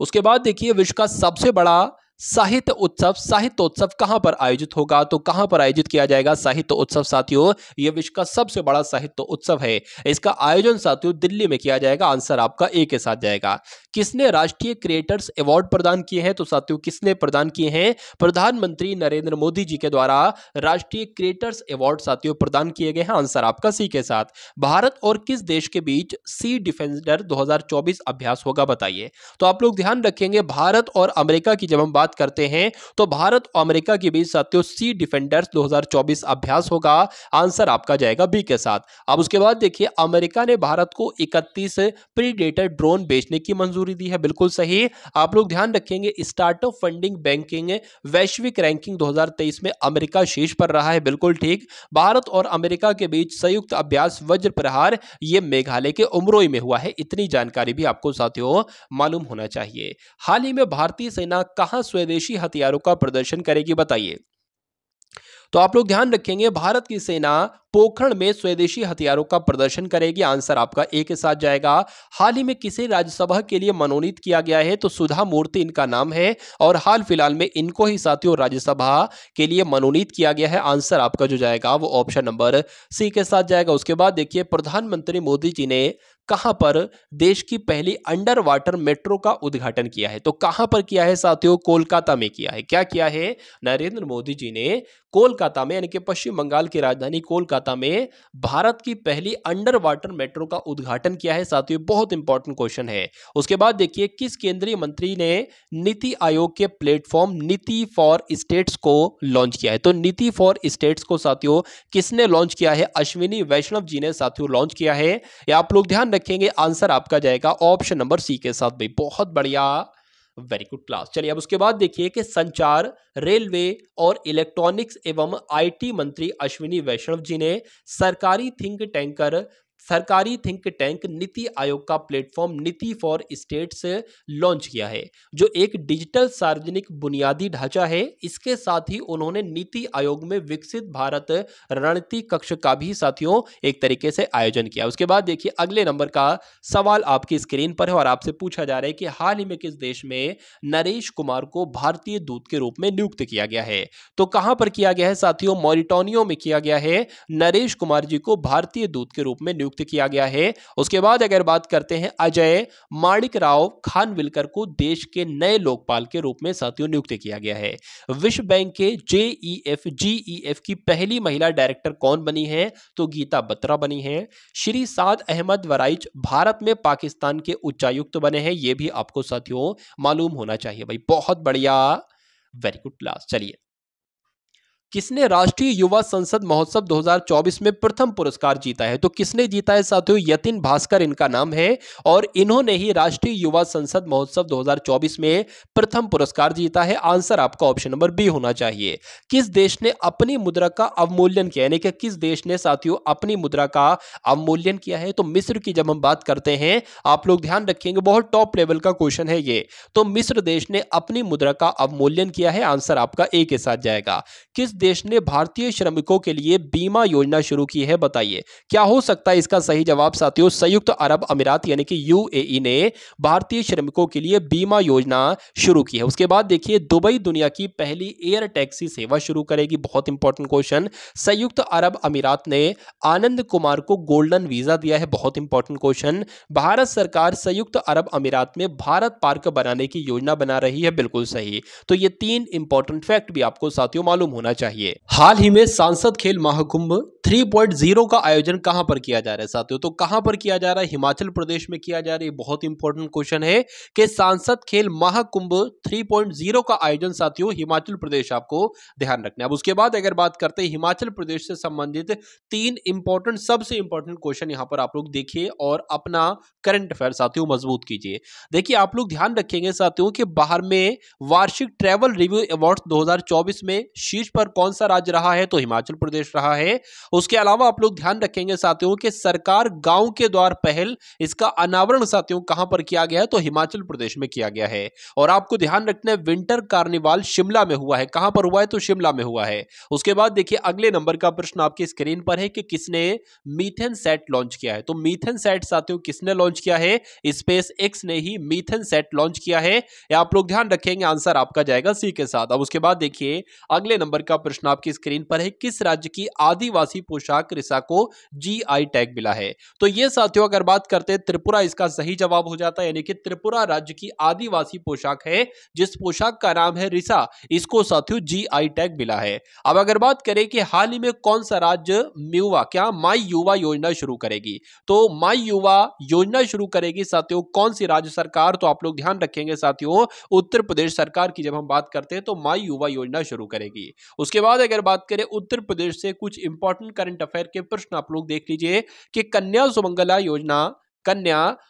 उसके बाद देखिए विश्व का सबसे बड़ा साहित्य उत्सव कहां पर आयोजित होगा? तो कहां पर आयोजित किया जाएगा साहित्य उत्सव साथियों? यह विश्व का सबसे बड़ा साहित्य उत्सव है। इसका आयोजन साथियों दिल्ली में किया जाएगा। आंसर आपका ए के साथ जाएगा। किसने राष्ट्रीय क्रिएटर्स अवार्ड प्रदान किए हैं? तो साथियों किसने प्रदान किए हैं? प्रधानमंत्री नरेंद्र मोदी जी के द्वारा राष्ट्रीय क्रिएटर्स अवार्ड साथियों प्रदान किए गए हैं। आंसर आपका सी के साथ। भारत और किस देश के बीच सी डिफेंडर 2024 अभ्यास होगा बताइए? तो आप लोग ध्यान रखेंगे भारत और अमेरिका की जब हम बात करते हैं तो भारत और अमेरिका के बीच साथियों सी डिफेंडर्स 2024 अभ्यास होगा। आंसर आपका जाएगा बी के साथ। अब उसके बाद देखिए अमेरिका ने भारत को 31 प्रीडेटर ड्रोन बेचने की मंजूरी दी है। बिल्कुल सही। आप लोग ध्यान रखेंगे स्टार्टअप फंडिंग बैंकिंग वैश्विक रैंकिंग 2023 में अमेरिका शीर्ष पर रहा है। बिल्कुल ठीक। भारत और अमेरिका के बीच संयुक्त अभ्यास वज्र प्रहार ये मेघालय के उमरोई में हुआ है। इतनी जानकारी भी आपको साथियों मालूम होना चाहिए। हाल ही में भारतीय सेना कहां स्वदेशी हथियारों का प्रदर्शन करेगी बताइए? तो आप लोग ध्यान रखेंगे भारत की सेना पोखरण में स्वदेशी हथियारों का प्रदर्शन करेगी। आंसर आपका ए के साथ जाएगा। हाल ही में किसे राज्यसभा के लिए मनोनीत किया गया है? तो सुधा मूर्ति इनका नाम है और हाल फिलहाल में इनको ही साथियों राज्यसभा के लिए मनोनीत किया गया है। आंसर आपका जो जाएगा वो ऑप्शन नंबर सी के साथ जाएगा। उसके बाद देखिए प्रधानमंत्री मोदी जी ने कहां पर देश की पहली अंडर वाटर मेट्रो का उद्घाटन किया है? तो कहां पर किया है साथियों? कोलकाता में किया है। क्या किया है? नरेंद्र मोदी जी ने कोलकाता में यानी कि पश्चिम बंगाल की राजधानी कोलकाता में भारत की पहली अंडर वाटर मेट्रो का उद्घाटन किया है साथियों। बहुत इंपॉर्टेंट क्वेश्चन है। उसके बाद देखिए किस केंद्रीय मंत्री ने नीति आयोग के प्लेटफॉर्म नीति फॉर स्टेट्स को लॉन्च किया है? तो नीति फॉर स्टेट्स को साथियों किसने लॉन्च किया है? अश्विनी वैष्णव जी ने साथियों लॉन्च किया है। या आप लोग ध्यान रखेंगे आंसर आपका जाएगा ऑप्शन नंबर सी के साथ। भाई बहुत बढ़िया, वेरी गुड क्लास। चलिए अब उसके बाद देखिए कि संचार, रेलवे और इलेक्ट्रॉनिक्स एवं आईटी मंत्री अश्विनी वैष्णव जी ने सरकारी थिंक टैंक नीति आयोग का प्लेटफॉर्म नीति फॉर स्टेट्स लॉन्च किया है जो एक डिजिटल सार्वजनिक बुनियादी ढांचा है। इसके साथ ही उन्होंने नीति आयोग में विकसित भारत रणनीति कक्ष का भी साथियों एक तरीके से आयोजन किया। उसके बाद देखिए अगले नंबर का सवाल आपकी स्क्रीन पर है और आपसे पूछा जा रहा है कि हाल ही में किस देश में नरेश कुमार को भारतीय दूत के रूप में नियुक्त किया गया है? तो कहां पर किया गया है साथियों? मॉरिटानिया में किया गया है। नरेश कुमार जी को भारतीय दूत के रूप में नियुक्त किया गया है। उसके बाद अगर बात करते हैं अजय माणिकराव खानविलकर को देश के नए लोकपाल के रूप में साथियों नियुक्त किया गया है। विश्व बैंक के जीईएफ की पहली महिला डायरेक्टर कौन बनी है? तो गीता बत्रा बनी है। श्री साद अहमद वराइच भारत में पाकिस्तान के उच्चायुक्त बने हैं। यह भी आपको साथियों मालूम होना चाहिए। भाई बहुत बढ़िया, वेरी गुड क्लास। चलिए किसने राष्ट्रीय युवा संसद महोत्सव 2024 में प्रथम पुरस्कार जीता है? तो किसने जीता है साथियों? यतिन भास्कर इनका नाम है और इन्होंने ही राष्ट्रीय युवा संसद महोत्सव 2024 में प्रथम पुरस्कार जीता है। आंसर आपका ऑप्शन नंबर बी होना चाहिए। किस देश ने अपनी मुद्रा का अवमूल्यन किया, यानी कि किस देश ने साथियों अपनी मुद्रा का अवमूल्यन किया है? तो मिस्र की जब हम बात करते हैं, आप लोग ध्यान रखेंगे, बहुत टॉप लेवल का क्वेश्चन है ये। तो मिस्र देश ने अपनी मुद्रा का अवमूल्यन किया है। आंसर आपका ए के साथ जाएगा। किस देश ने भारतीय श्रमिकों के लिए बीमा योजना शुरू की है? बताइए क्या हो सकता है इसका सही जवाब साथियों? संयुक्त अरब अमीरात यानी कि यूएई ने भारतीय श्रमिकों के लिए बीमा योजना शुरू की है। उसके बाद देखिए, दुबई दुनिया की पहली एयर टैक्सी सेवा शुरू करेगी। बहुत इंपॉर्टेंट क्वेश्चन। संयुक्त अरब अमीरात ने आनंद कुमार को गोल्डन वीजा दिया है। बहुत इंपॉर्टेंट क्वेश्चन। भारत सरकार संयुक्त अरब अमीरात में भारत पार्क बनाने की योजना बना रही है। बिल्कुल सही। तो ये तीन इंपॉर्टेंट फैक्ट भी आपको साथियों मालूम होना चाहिए। हाल ही में सांसद खेल महाकुंभ 3.0 का आयोजन कहां पर किया जा रहा है साथियों? तो कहां पर किया जा रहा है? हिमाचल प्रदेश में किया जा रहा है। बहुत इंपॉर्टेंट क्वेश्चन है कि सांसद खेल महाकुंभ 3.0 का आयोजन साथियों हिमाचल प्रदेश, आपको ध्यान रखना है। अब उसके बाद अगर बात करते हैं हिमाचल प्रदेश से संबंधित तीन इंपॉर्टेंट, सबसे इंपॉर्टेंट क्वेश्चन यहां पर आप लोग देखिए और अपना करंट अफेयर साथियों मजबूत कीजिए। देखिए आप लोग ध्यान रखेंगे साथियों कि बाहर में वार्षिक ट्रैवल रिव्यू अवार्ड 2024 में शीर्ष पर कौन सा राज्य रहा है? तो हिमाचल प्रदेश रहा है। उसके अलावा आप लोग ध्यान रखेंगे साथियों कि सरकार गांव के द्वार पहल, इसका अनावरण साथियों कहां पर किया गया है? तो हिमाचल प्रदेश में किया गया है। और आपको ध्यान रखना है विंटर कार्निवाल शिमला में हुआ है। कहां पर हुआ है? तो शिमला में हुआ है। उसके बाद देखिए अगले नंबर का प्रश्न आपकी स्क्रीन पर है कि किसने मीथेन सेट लॉन्च किया है? तो मीथेन सेट साथियों किसने लॉन्च किया है? स्पेस एक्स ने ही मीथेन सेट लॉन्च किया है। या आप लोग ध्यान रखेंगे, आंसर आपका जाएगा सी के साथ। अब उसके बाद देखिए अगले नंबर का प्रश्न आपकी स्क्रीन पर है, किस राज्य की आदिवासी पोशाक रिसा को जीआई टैग मिला है? तो ये साथियों अगर बात करते हैं त्रिपुरा, इसका सही जवाब हो जाता है, यानी कि त्रिपुरा राज्य की आदिवासी पोशाक है जिस पोशाक का नाम है रिसा, इसको साथियों जीआई टैग मिला है। अब अगर बात करें कि हाल ही में कौन सा राज्य माई युवा योजना शुरू करेगी? तो माई युवा योजना शुरू करेगी साथियों कौन सी राज्य सरकार? तो आप लोग ध्यान रखेंगे साथियों उत्तर प्रदेश सरकार की जब हम बात करते हैं तो माई युवा योजना शुरू करेगी। उसके बाद अगर बात करें उत्तर प्रदेश से कुछ इंपॉर्टेंट करंट अफेयर के प्रश्न आप लोग देख लीजिए कि कन्या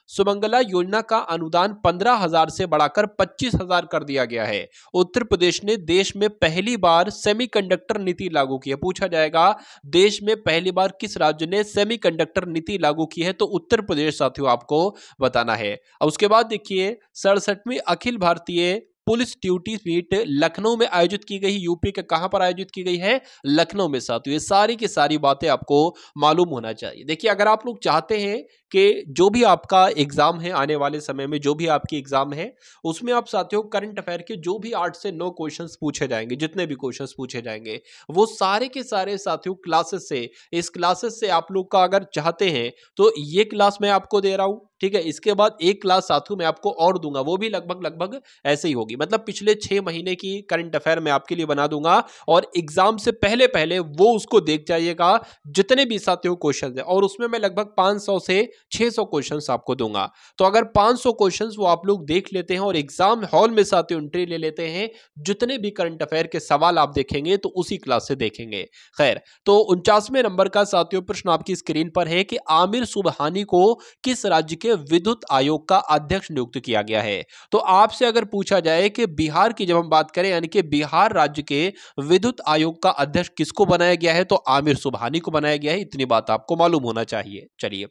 सुमंगला योजना का अनुदान 15,000 से बढ़ाकर 25,000 कर दिया गया है। उत्तर प्रदेश ने देश में पहली बार सेमीकंडक्टर नीति लागू की है। पूछा जाएगा देश में पहली बार किस राज्य ने सेमीकंडक्टर नीति लागू की है? तो उत्तर प्रदेश साथियों आपको बताना है। और उसके बाद देखिए 67वीं Akhil Bharatiya police duty meet Lucknow में आयोजित की गई। यूपी के कहां पर आयोजित की गई है? लखनऊ में साथियों। ये सारी की सारी बातें आपको मालूम होना चाहिए। देखिए अगर आप लोग चाहते हैं कि जो भी आपका एग्जाम है आने वाले समय में, जो भी आपकी एग्जाम है उसमें आप साथियों करंट अफेयर के जो भी 8 से 9 क्वेश्चंस पूछे जाएंगे, जितने भी क्वेश्चंस पूछे जाएंगे वो सारे के सारे साथियों क्लासेस से, इस क्लासेस से आप लोग का अगर चाहते हैं तो ये क्लास मैं आपको दे रहा हूं, ठीक है। इसके बाद एक क्लास साथियों मैं आपको और दूंगा, वो भी लगभग ऐसे ही होगी। मतलब पिछले 6 महीने की करंट अफेयर मैं आपके लिए बना दूंगा और एग्जाम से पहले पहले वो उसको देख जाइएगा जितने भी साथियों क्वेश्चन है, और उसमें मैं लगभग 500 से 600 क्वेश्चंस आपको दूंगा। तो अगर 500 क्वेश्चंस वो आप लोग देख लेते हैं और एग्जाम हॉल में साथियों एंट्री ले लेते हैं, जितने भी करंट अफेयर के सवाल आप देखेंगे तो उसी क्लास से देखेंगे। खैर, तो 49वें नंबर का साथियों प्रश्न आपकी स्क्रीन पर है कि आमिर सुबहानी को किस राज्य के विद्युत आयोग का अध्यक्ष नियुक्त किया गया है? तो आपसे अगर पूछा जाए कि बिहार की जब हम बात करें, यानी कि बिहार राज्य के विद्युत आयोग का अध्यक्ष किसको बनाया गया है? तो आमिर सुबहानी को बनाया गया है। इतनी बात आपको मालूम होना चाहिए। चलिए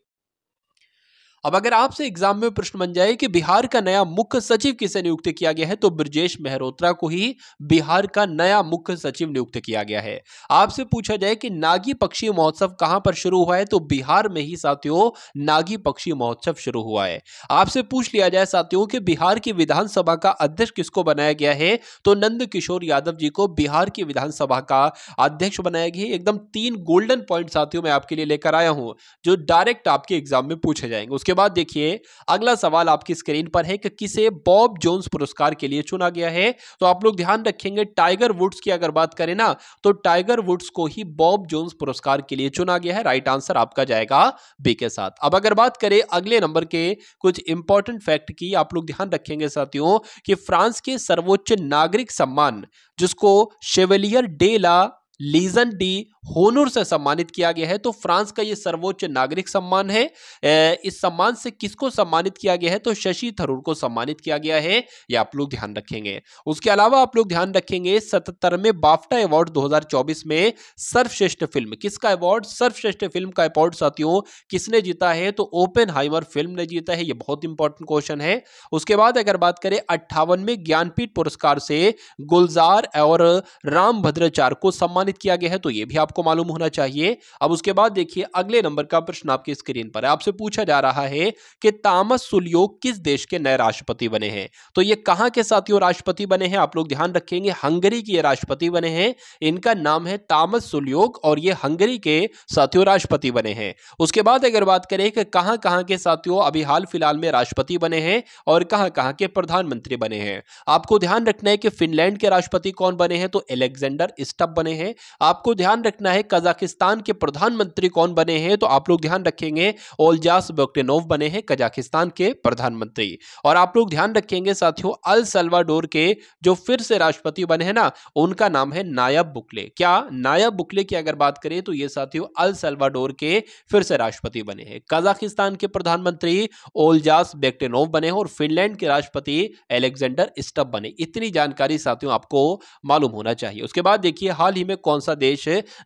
अब अगर आपसे एग्जाम में प्रश्न बन जाए कि बिहार का नया मुख्य सचिव किसे नियुक्त किया गया है, तो ब्रजेश मेहरोत्रा को ही बिहार का नया मुख्य सचिव नियुक्त किया गया है। आपसे पूछा जाए कि नागी पक्षी महोत्सव कहां पर शुरू हुआ है, तो बिहार में ही साथियों नागी पक्षी महोत्सव शुरू हुआ है। आपसे पूछ लिया जाए साथियों कि बिहार की विधानसभा का अध्यक्ष किसको बनाया गया है, तो नंद किशोर यादव जी को बिहार की विधानसभा का अध्यक्ष बनाया गया है। एकदम 3 गोल्डन पॉइंट साथियों मैं आपके लिए लेकर आया हूं जो डायरेक्ट आपके एग्जाम में पूछे जाएंगे। उसके बाद देखिए अगला सवाल आपकी स्क्रीन पर है कि किसे बॉब जोन्स पुरस्कार के लिए चुना गया है। तो आप लोग ध्यान रखेंगे टाइगर वुड्स की अगर बात करें ना, तो टाइगर वुड्स को ही बॉब जोन्स पुरस्कार के लिए चुना गया है। राइट आंसर आपका जाएगा बी के साथ। अब अगर बात करें अगले नंबर के कुछ इंपॉर्टेंट फैक्ट की, आप लोग ध्यान रखेंगे साथियों कि फ्रांस के सर्वोच्च नागरिक सम्मान जिसको Chevalier de la Legion d'honneur से सम्मानित किया गया है। तो फ्रांस का ये सर्वोच्च नागरिक सम्मान है। इस सम्मान से किसको सम्मानित किया गया है? तो शशि थरूर को सम्मानित किया गया है, ये आप लोग ध्यान रखेंगे। उसके अलावा आप लोग ध्यान रखेंगे 77वें बाफ्टा अवार्ड 2024 में सर्वश्रेष्ठ फिल्म, किसका अवार्ड? सर्वश्रेष्ठ फिल्म का अवार्ड साथियों किसने जीता है? तो ओपेनहाइमर फिल्म ने जीता है। ये बहुत इंपॉर्टेंट क्वेश्चन है। उसके बाद अगर बात करें 58वें ज्ञानपीठ पुरस्कार से गुलजार और राम भद्राचार्य को सम्मानित किया गया है, तो यह भी आपको मालूम होना चाहिए। अब उसके बाद देखिए अगले नंबर का प्रश्न आपकी स्क्रीन पर है। आपसे पूछा जा रहा है कि तामस सुल्योक किस देश के नए राष्ट्रपति बने हैं? तो ये कहां के साथियों राष्ट्रपति बने हैं? आप लोग ध्यान रखेंगे, हंगरी के राष्ट्रपति बने हैं। इनका नाम है तामस सुल्योक और ये हंगरी के साथियों राष्ट्रपति बने हैं। उसके बाद अगर बात करें कि कहां कहां के साथियों अभी हाल फिलहाल में राष्ट्रपति बने हैं और कहां कहां के प्रधानमंत्री बने हैं, आपको ध्यान रखना है कि फिनलैंड के राष्ट्रपति कौन बने हैं? तो अलेक्जेंडर स्टब बने हैं। आपको ध्यान रखना है कजाकिस्तान के प्रधानमंत्री कौन बने हैं? तो आप लोग ध्यान रखेंगे ओल्जास बोक्टेनोव बने हैं कजाकिस्तान के प्रधानमंत्री। और आप लोग ध्यान रखेंगे साथियों अल सल्वाडोर के जो फिर से राष्ट्रपति बने हैं ना, उनका नाम है नायब बुकले। क्या? नायब बुकले की अगर बात करें तो ये साथियों अल सल्वाडोर के फिर से राष्ट्रपति बने हैं। कजाकिस्तान के प्रधानमंत्री ओल्जास बोक्टेनोव बने हैं और फिनलैंड के राष्ट्रपति अलेक्जेंडर स्टब बने। इतनी जानकारी साथियों आपको मालूम होना चाहिए। उसके बाद देखिए हाल ही में कौन सा देश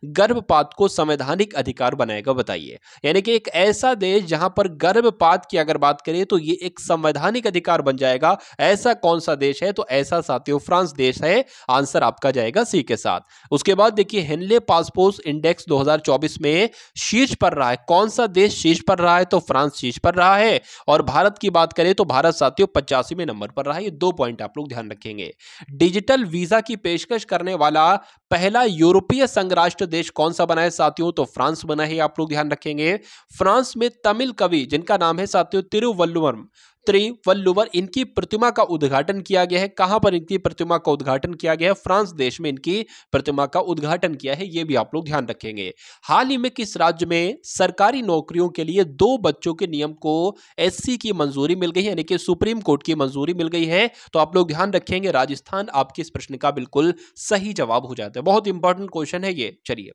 गर्भपात को संवैधानिक अधिकार बनाएगा? बताइए। यानी कि एक ऐसा देश जहां पर गर्भपात की अगर बात करें तो ये एक संवैधानिक अधिकार बन जाएगा, ऐसा कौन सा देश है? तो ऐसा साथियों फ्रांस देश है। आंसर आपका जाएगा सी के साथ। उसके बाद देखिए हेनले पासपोर्ट इंडेक्स 2024 में शीर्ष पर रहा है। कौन सा देश शीर्ष पर रहा है? तो फ्रांस शीर्ष पर रहा है। और भारत की बात करें तो भारत साथियों 85वें नंबर पर रहा है। ये 2 पॉइंट आप लोग ध्यान रखेंगे। डिजिटल वीजा की पेशकश करने वाला पहला यूरोपीय संघ राष्ट्र देश कौन सा बना है साथियों? तो फ्रांस बना है, आप लोग ध्यान रखेंगे। फ्रांस में तमिल कवि जिनका नाम है साथियों त्रिवल्लुवर, इनकी प्रतिमा का उद्घाटन किया गया है। कहां पर इनकी प्रतिमा का उद्घाटन किया गया है? फ्रांस देश में इनकी प्रतिमा का उद्घाटन किया है, यह भी आप लोग ध्यान रखेंगे। हाल ही में किस राज्य में सरकारी नौकरियों के लिए 2 बच्चों के नियम को एससी की मंजूरी मिल गई है, यानी कि सुप्रीम कोर्ट की मंजूरी मिल गई है? तो आप लोग ध्यान रखेंगे राजस्थान आपके इस प्रश्न का बिल्कुल सही जवाब हो जाता है। बहुत इंपॉर्टेंट क्वेश्चन है ये। चलिए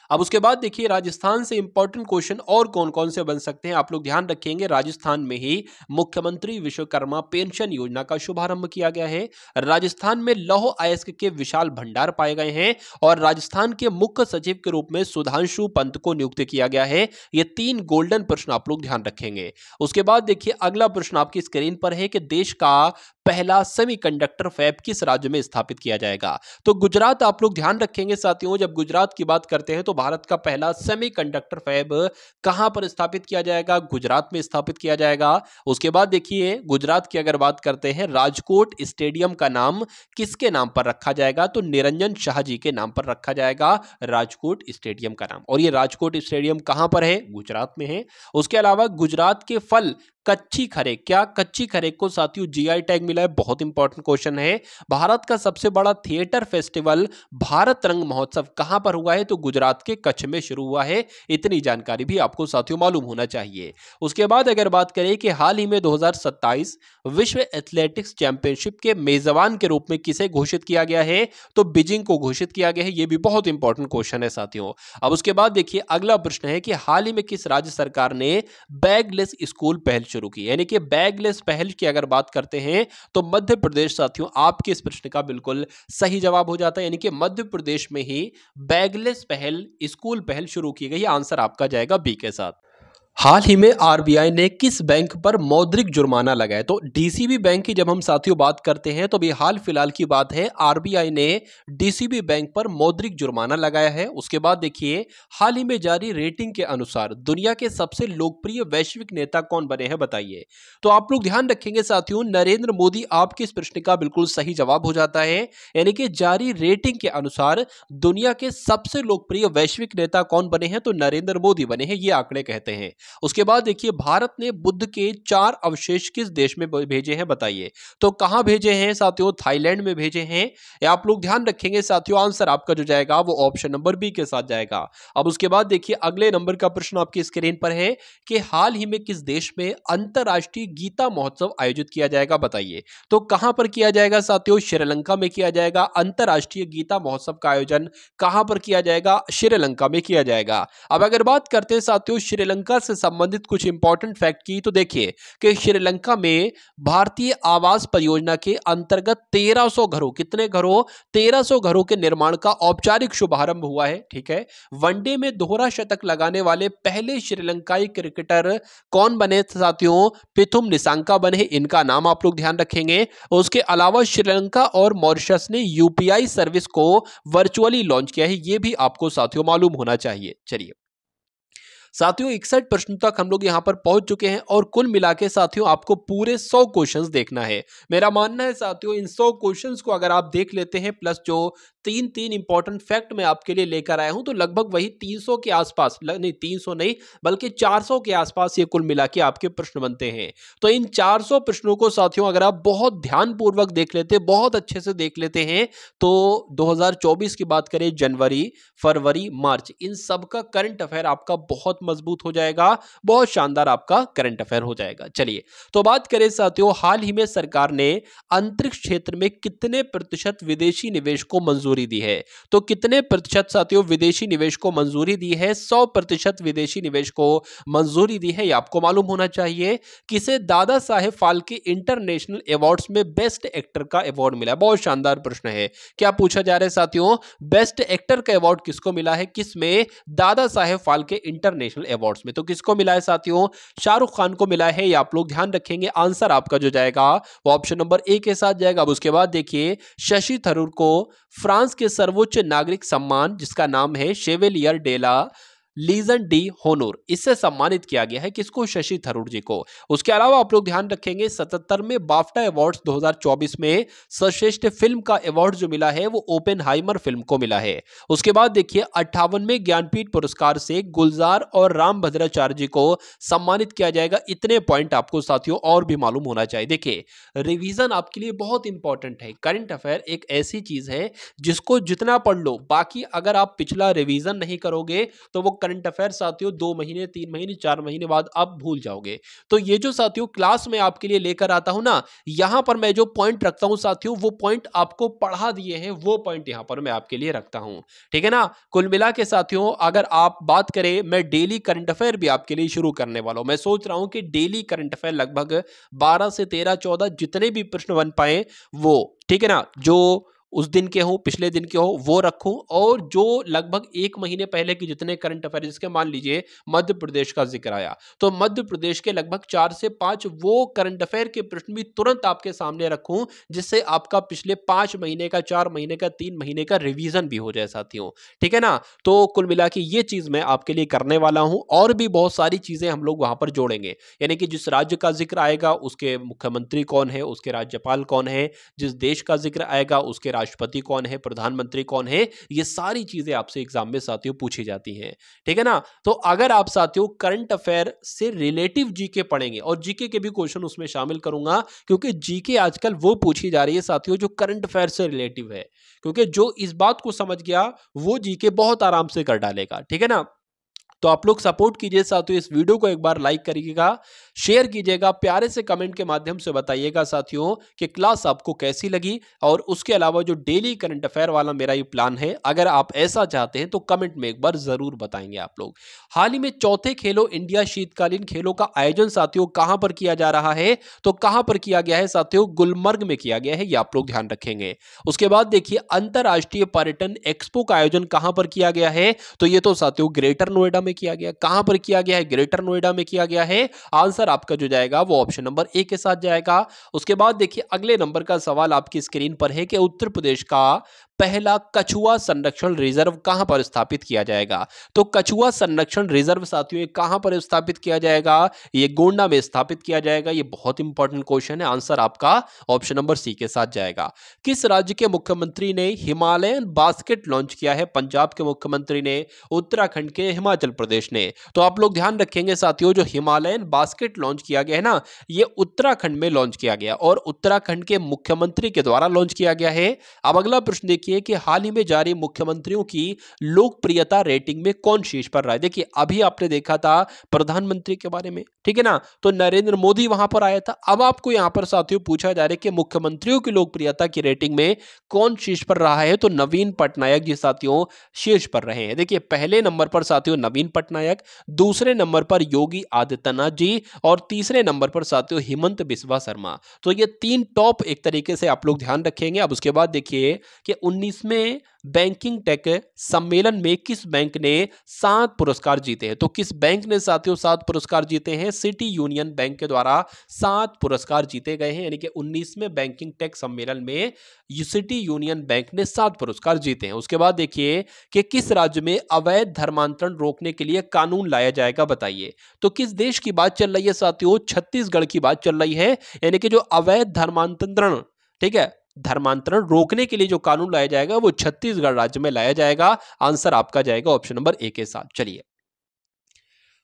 अब उसके बाद देखिए राजस्थान से इंपॉर्टेंट क्वेश्चन और कौन कौन से बन सकते हैं, आप लोग ध्यान रखेंगे। राजस्थान में ही मुख्यमंत्री विश्वकर्मा पेंशन योजना का शुभारंभ किया गया है। राजस्थान में लौह अयस्क के विशाल भंडार पाए गए हैं और राजस्थान के मुख्य सचिव के रूप में सुधांशु पंत को नियुक्त किया गया है। ये 3 गोल्डन प्रश्न आप लोग ध्यान रखेंगे। उसके बाद देखिए अगला प्रश्न आपकी स्क्रीन पर है कि देश का पहला सेमीकंडक्टर फैब किस राज्य में स्थापित किया जाएगा? तो गुजरात आप लोग ध्यान रखेंगे साथियों। जब गुजरात की बात करते हैं तो भारत का पहला सेमीकंडक्टर फैब कहां पर स्थापित किया जाएगा? गुजरात में स्थापित किया जाएगा। उसके बाद देखिए गुजरात की अगर बात करते हैं राजकोट स्टेडियम का नाम किसके नाम पर रखा जाएगा? तो निरंजन शाह जी के नाम पर रखा जाएगा राजकोट स्टेडियम का नाम। और ये राजकोट स्टेडियम कहां पर है? गुजरात में है। उसके अलावा गुजरात के फल कच्ची खरे, क्या कच्ची खरे को साथियों जीआई टैग मिला है? बहुत इंपॉर्टेंट क्वेश्चन है। भारत का सबसे बड़ा थिएटर फेस्टिवल भारत रंग महोत्सव कहां पर हुआ है? तो गुजरात के कच्छ में शुरू हुआ है। इतनी जानकारी भी आपको साथियों मालूम होना चाहिए। उसके बाद अगर बात करें कि हाल ही में 2027 विश्व एथलेटिक्स चैंपियनशिप के मेजबान के रूप में किसे घोषित किया गया है? तो बीजिंग को घोषित किया गया है। यह भी बहुत इंपॉर्टेंट क्वेश्चन है साथियों। अब उसके बाद देखिए अगला प्रश्न है कि हाल ही में किस राज्य सरकार ने बैगलेस स्कूल पहल शुरू की? यानी कि बैगलेस पहल की अगर बात करते हैं तो मध्य प्रदेश साथियों आपके इस प्रश्न का बिल्कुल सही जवाब हो जाता है। यानी कि मध्य प्रदेश में ही बैगलेस पहल स्कूल पहल शुरू की गई। आंसर आपका जाएगा बी के साथ। हाल ही में आरबीआई ने किस बैंक पर मौद्रिक जुर्माना लगाया? तो डीसीबी बैंक की जब हम साथियों बात करते हैं तो भी हाल फिलहाल की बात है, आरबीआई ने डीसीबी बैंक पर मौद्रिक जुर्माना लगाया है। उसके बाद देखिए हाल ही में जारी रेटिंग के अनुसार दुनिया के सबसे लोकप्रिय वैश्विक नेता कौन बने हैं? बताइए। तो आप लोग ध्यान रखेंगे साथियों नरेंद्र मोदी आपके इस प्रश्न का बिल्कुल सही जवाब हो जाता है। यानी कि जारी रेटिंग के अनुसार दुनिया के सबसे लोकप्रिय वैश्विक नेता कौन बने हैं? तो नरेंद्र मोदी बने हैं, ये आंकड़े कहते हैं। उसके बाद देखिए भारत ने बुद्ध के 4 अवशेष किस देश में भेजे हैं बताइए। तो कहां भेजे हैं साथियों, थाईलैंड में भेजे हैं। या आप लोग ध्यान रखेंगे साथियों, आंसर आपका जो जाएगा वो ऑप्शन नंबर बी के साथ जाएगा। अब उसके बाद देखिए अगले नंबर का प्रश्न आपकी स्क्रीन पर है कि हाल ही में किस देश में अंतरराष्ट्रीय गीता महोत्सव आयोजित किया जाएगा बताइए। तो कहां पर किया जाएगा साथियों, श्रीलंका में किया जाएगा। अंतरराष्ट्रीय गीता महोत्सव का आयोजन कहां पर किया जाएगा, श्रीलंका में किया जाएगा। अब अगर बात करते हैं साथियों श्रीलंका से संबंधित कुछ इंपॉर्टेंट फैक्ट की, तो देखिए कि श्रीलंका में भारतीय आवास परियोजना के अंतर्गत 1300 घरों, कितने घरों, 1300 घरों के निर्माण का औपचारिक शुभारंभ हुआ है। ठीक है, वनडे में दोहरा शतक लगाने वाले पहले श्रीलंकाई क्रिकेटर कौन बने साथियों, पिथुम निसांका बने। इनका नाम आप लोग ध्यान रखेंगे। उसके अलावा श्रीलंका और मॉरिशस ने यूपीआई सर्विस को वर्चुअली लॉन्च किया है, यह भी आपको साथियों मालूम होना चाहिए। चलिए साथियों 61 प्रश्न तक हम लोग यहां पर पहुंच चुके हैं और कुल मिला के साथियों आपको पूरे 100 क्वेश्चंस देखना है। मेरा मानना है साथियों इन 100 क्वेश्चंस को अगर आप देख लेते हैं, प्लस जो तीन इंपॉर्टेंट फैक्ट मैं आपके लिए लेकर आया हूं, तो लगभग वही 300 के आसपास, नहीं 300 नहीं बल्कि 400 के आसपास ये कुल मिला के आपके प्रश्न बनते हैं। तो इन 400 प्रश्नों को साथियों अगर आप बहुत ध्यानपूर्वक देख लेते, बहुत अच्छे से देख लेते हैं, तो 2024 की बात करें जनवरी, फरवरी, मार्च, इन सब का करंट अफेयर आपका बहुत मजबूत हो जाएगा, बहुत शानदार आपका करंट अफेयर हो जाएगा। चलिए तो बात करें साथियों, हाल ही में सरकार ने अंतरिक्ष क्षेत्र में कितने प्रतिशत विदेशी निवेश को मंजूरी दी है। तो कितने प्रतिशत साथियों विदेशी निवेश को मंजूरी दी है, 100% विदेशी निवेश को मंजूरी दी है, यह आपको मालूम होना चाहिए। किसे दादा साहेब फाल्के इंटरनेशनल अवार्ड्स में बेस्ट एक्टर का अवार्ड मिला। बहुत शानदार प्रश्न है, क्या पूछा जा रहा है साथियों, बेस्ट एक्टर का अवार्ड किसको मिला है, किसमें, दादा साहेब फाल्के इंटरनेशनल अवार्ड्स में। तो किसको मिला है साथियों, शाहरुख खान को मिला है, ये आप लोग ध्यान रखेंगे। आंसर आपका जो जाएगा वो ऑप्शन नंबर ए के साथ जाएगा। अब उसके बाद देखिए शशि थरूर को फ्रांस के सर्वोच्च नागरिक सम्मान जिसका नाम है Chevalier de la Legion d'honneur, इससे सम्मानित किया गया है। किसको, शशि थरूर जी को। उसके अलावा आप लोग ध्यान रखेंगे 77वें बाफ्टा अवार्ड्स 2024 में सर्वश्रेष्ठ फिल्म का अवार्ड जो मिला है वो ओपेनहाइमर फिल्म को मिला है। उसके बाद देखिए 58वें ज्ञानपीठ पुरस्कार से गुलजार और राम भद्राचार्य जी को सम्मानित किया जाएगा। इतने पॉइंट आपको साथियों और भी मालूम होना चाहिए। देखिए रिवीजन आपके लिए बहुत इंपॉर्टेंट है। करंट अफेयर एक ऐसी चीज है जिसको जितना पढ़ लो, बाकी अगर आप पिछला रिवीजन नहीं करोगे तो वो करंट अफेयर साथियों 2 महीने, 3 महीने, 4 महीने बाद आप भूल जाओगे। तो ये जो साथियों क्लास में आपके लिए लेकर आता हूं ना, यहां पर मैं जो पॉइंट रखता हूं साथियों, वो पॉइंट आपको पढ़ा दिए हैं, वो पॉइंट यहां पर मैं आपके लिए रखता हूं। ठीक है ना। कुल मिला के साथियों अगर आप बात करें, मैं डेली करंट अफेयर भी आपके लिए शुरू करने वाला हूं। मैं सोच रहा हूं कि डेली करंट अफेयर लगभग 12 से 13, 14 जितने भी प्रश्न बन पाए वो, ठीक है ना, जो उस दिन के हो, पिछले दिन के हो, वो रखूं, और जो लगभग 1 महीने पहले के जितने करंट अफेयर, जिसके मान लीजिए मध्य प्रदेश का जिक्र आया, तो मध्य प्रदेश के लगभग 4 से 5 वो करंट अफेयर के प्रश्न भी तुरंत आपके सामने रखूं, जिससे आपका पिछले 5 महीने का, 4 महीने का, 3 महीने का रिवीजन भी हो जाए साथियों। ठीक है ना। तो कुल मिला के ये चीज मैं आपके लिए करने वाला हूं, और भी बहुत सारी चीजें हम लोग वहां पर जोड़ेंगे। यानी कि जिस राज्य का जिक्र आएगा उसके मुख्यमंत्री कौन है, उसके राज्यपाल कौन है, जिस देश का जिक्र आएगा उसके राष्ट्रपति कौन है, प्रधानमंत्री कौन है, ये सारी चीजें आपसे एग्जाम में साथियों पूछी जाती हैं। ठीक है ना। तो अगर आप साथियों करंट अफेयर से रिलेटिव जीके पढ़ेंगे, और जीके के भी क्वेश्चन उसमें शामिल करूंगा, क्योंकि जीके आजकल वो पूछी जा रही है साथियों जो करंट अफेयर से रिलेटिव है, क्योंकि जो इस बात को समझ गया वो जीके बहुत आराम से कर डालेगा। ठीक है ना। तो आप लोग सपोर्ट कीजिए साथियों, इस वीडियो को एक बार लाइक करिएगा, शेयर कीजिएगा, प्यारे से कमेंट के माध्यम से बताइएगा साथियों कि क्लास आपको कैसी लगी। और उसके अलावा जो डेली करंट अफेयर वाला मेरा ये प्लान है, अगर आप ऐसा चाहते हैं तो कमेंट में एक बार जरूर बताएंगे आप लोग। हाल ही में चौथे खेलो इंडिया शीतकालीन खेलों का आयोजन साथियों कहां पर किया जा रहा है, तो कहां पर किया गया है साथियों, गुलमर्ग में किया गया है, ये आप लोग ध्यान रखेंगे। उसके बाद देखिए अंतरराष्ट्रीय पर्यटन एक्सपो का आयोजन कहां पर किया गया है, तो ये तो साथियों ग्रेटर नोएडा में किया गया। कहां पर किया गया है, ग्रेटर नोएडा में किया गया है। आंसर आपका जो जाएगा वो ऑप्शन नंबर ए के साथ जाएगा। उसके बाद देखिए अगले नंबर का सवाल आपकी स्क्रीन पर है कि उत्तर प्रदेश का पहला कछुआ संरक्षण रिजर्व कहां पर स्थापित किया जाएगा? तो कछुआ संरक्षण रिजर्व साथियों ये कहां पर स्थापित किया जाएगा? ये गोंडा में स्थापित किया जाएगा। ये बहुत इंपॉर्टेंट क्वेश्चन है, आंसर आपका ऑप्शन नंबर सी के साथ जाएगा। किस राज्य के मुख्यमंत्री ने हिमालयन बास्केट लॉन्च किया है? पंजाब के मुख्यमंत्री ने, उत्तराखंड के, हिमाचल प्रदेश ने। तो आप लोग ध्यान रखेंगे साथियों, जो हिमालयन बास्केट लॉन्च किया गया है ना, ये उत्तराखंड में लॉन्च किया गया और उत्तराखंड के मुख्यमंत्री के द्वारा लॉन्च किया गया है। अब अगला प्रश्न देखिए कि हाल ही में जारी मुख्यमंत्रियों की लोकप्रियता रेटिंग में कौन शीर्ष पर रहा है? देखिए अभी आपने देखा था प्रधानमंत्री के बारे में, ठीक है ना, तो नरेंद्र मोदी वहां पर आया था। अब आपको यहां पर साथियों पूछा जा रहा है कि मुख्यमंत्रियों की लोकप्रियता की रेटिंग में कौन शीर्ष पर रहा है? तो नवीन पटनायक जी साथियों शीर्ष पर रहे हैं। देखिए पहले नंबर पर साथियों नवीन पटनायक, दूसरे नंबर पर योगी आदित्यनाथ जी और तीसरे नंबर पर साथियों हेमंत बिस्वा शर्मा। तो ये तीन टॉप एक तरीके से आप लोग ध्यान रखेंगे। अब उसके बाद देखिए कि 19वें बैंकिंग टेक सम्मेलन में किस बैंक ने 7 पुरस्कार जीते हैं? तो किस बैंक ने साथियों 7 पुरस्कार जीते हैं? सिटी यूनियन बैंक के द्वारा 7 पुरस्कार जीते गए हैं, यानी कि 19वें बैंकिंग टेक सम्मेलन में सिटी यूनियन बैंक ने 7 पुरस्कार जीते हैं। उसके बाद देखिए कि किस राज्य में अवैध धर्मांतरण रोकने के लिए कानून लाया जाएगा, बताइए। तो किस देश की बात चल रही है साथियों? छत्तीसगढ़ की बात चल रही है, यानी कि जो अवैध धर्मांतरण, ठीक है, धर्मांतरण रोकने के लिए जो कानून लाया जाएगा वो छत्तीसगढ़ राज्य में लाया जाएगा। आंसर आपका जाएगा ऑप्शन नंबर ए के साथ। चलिए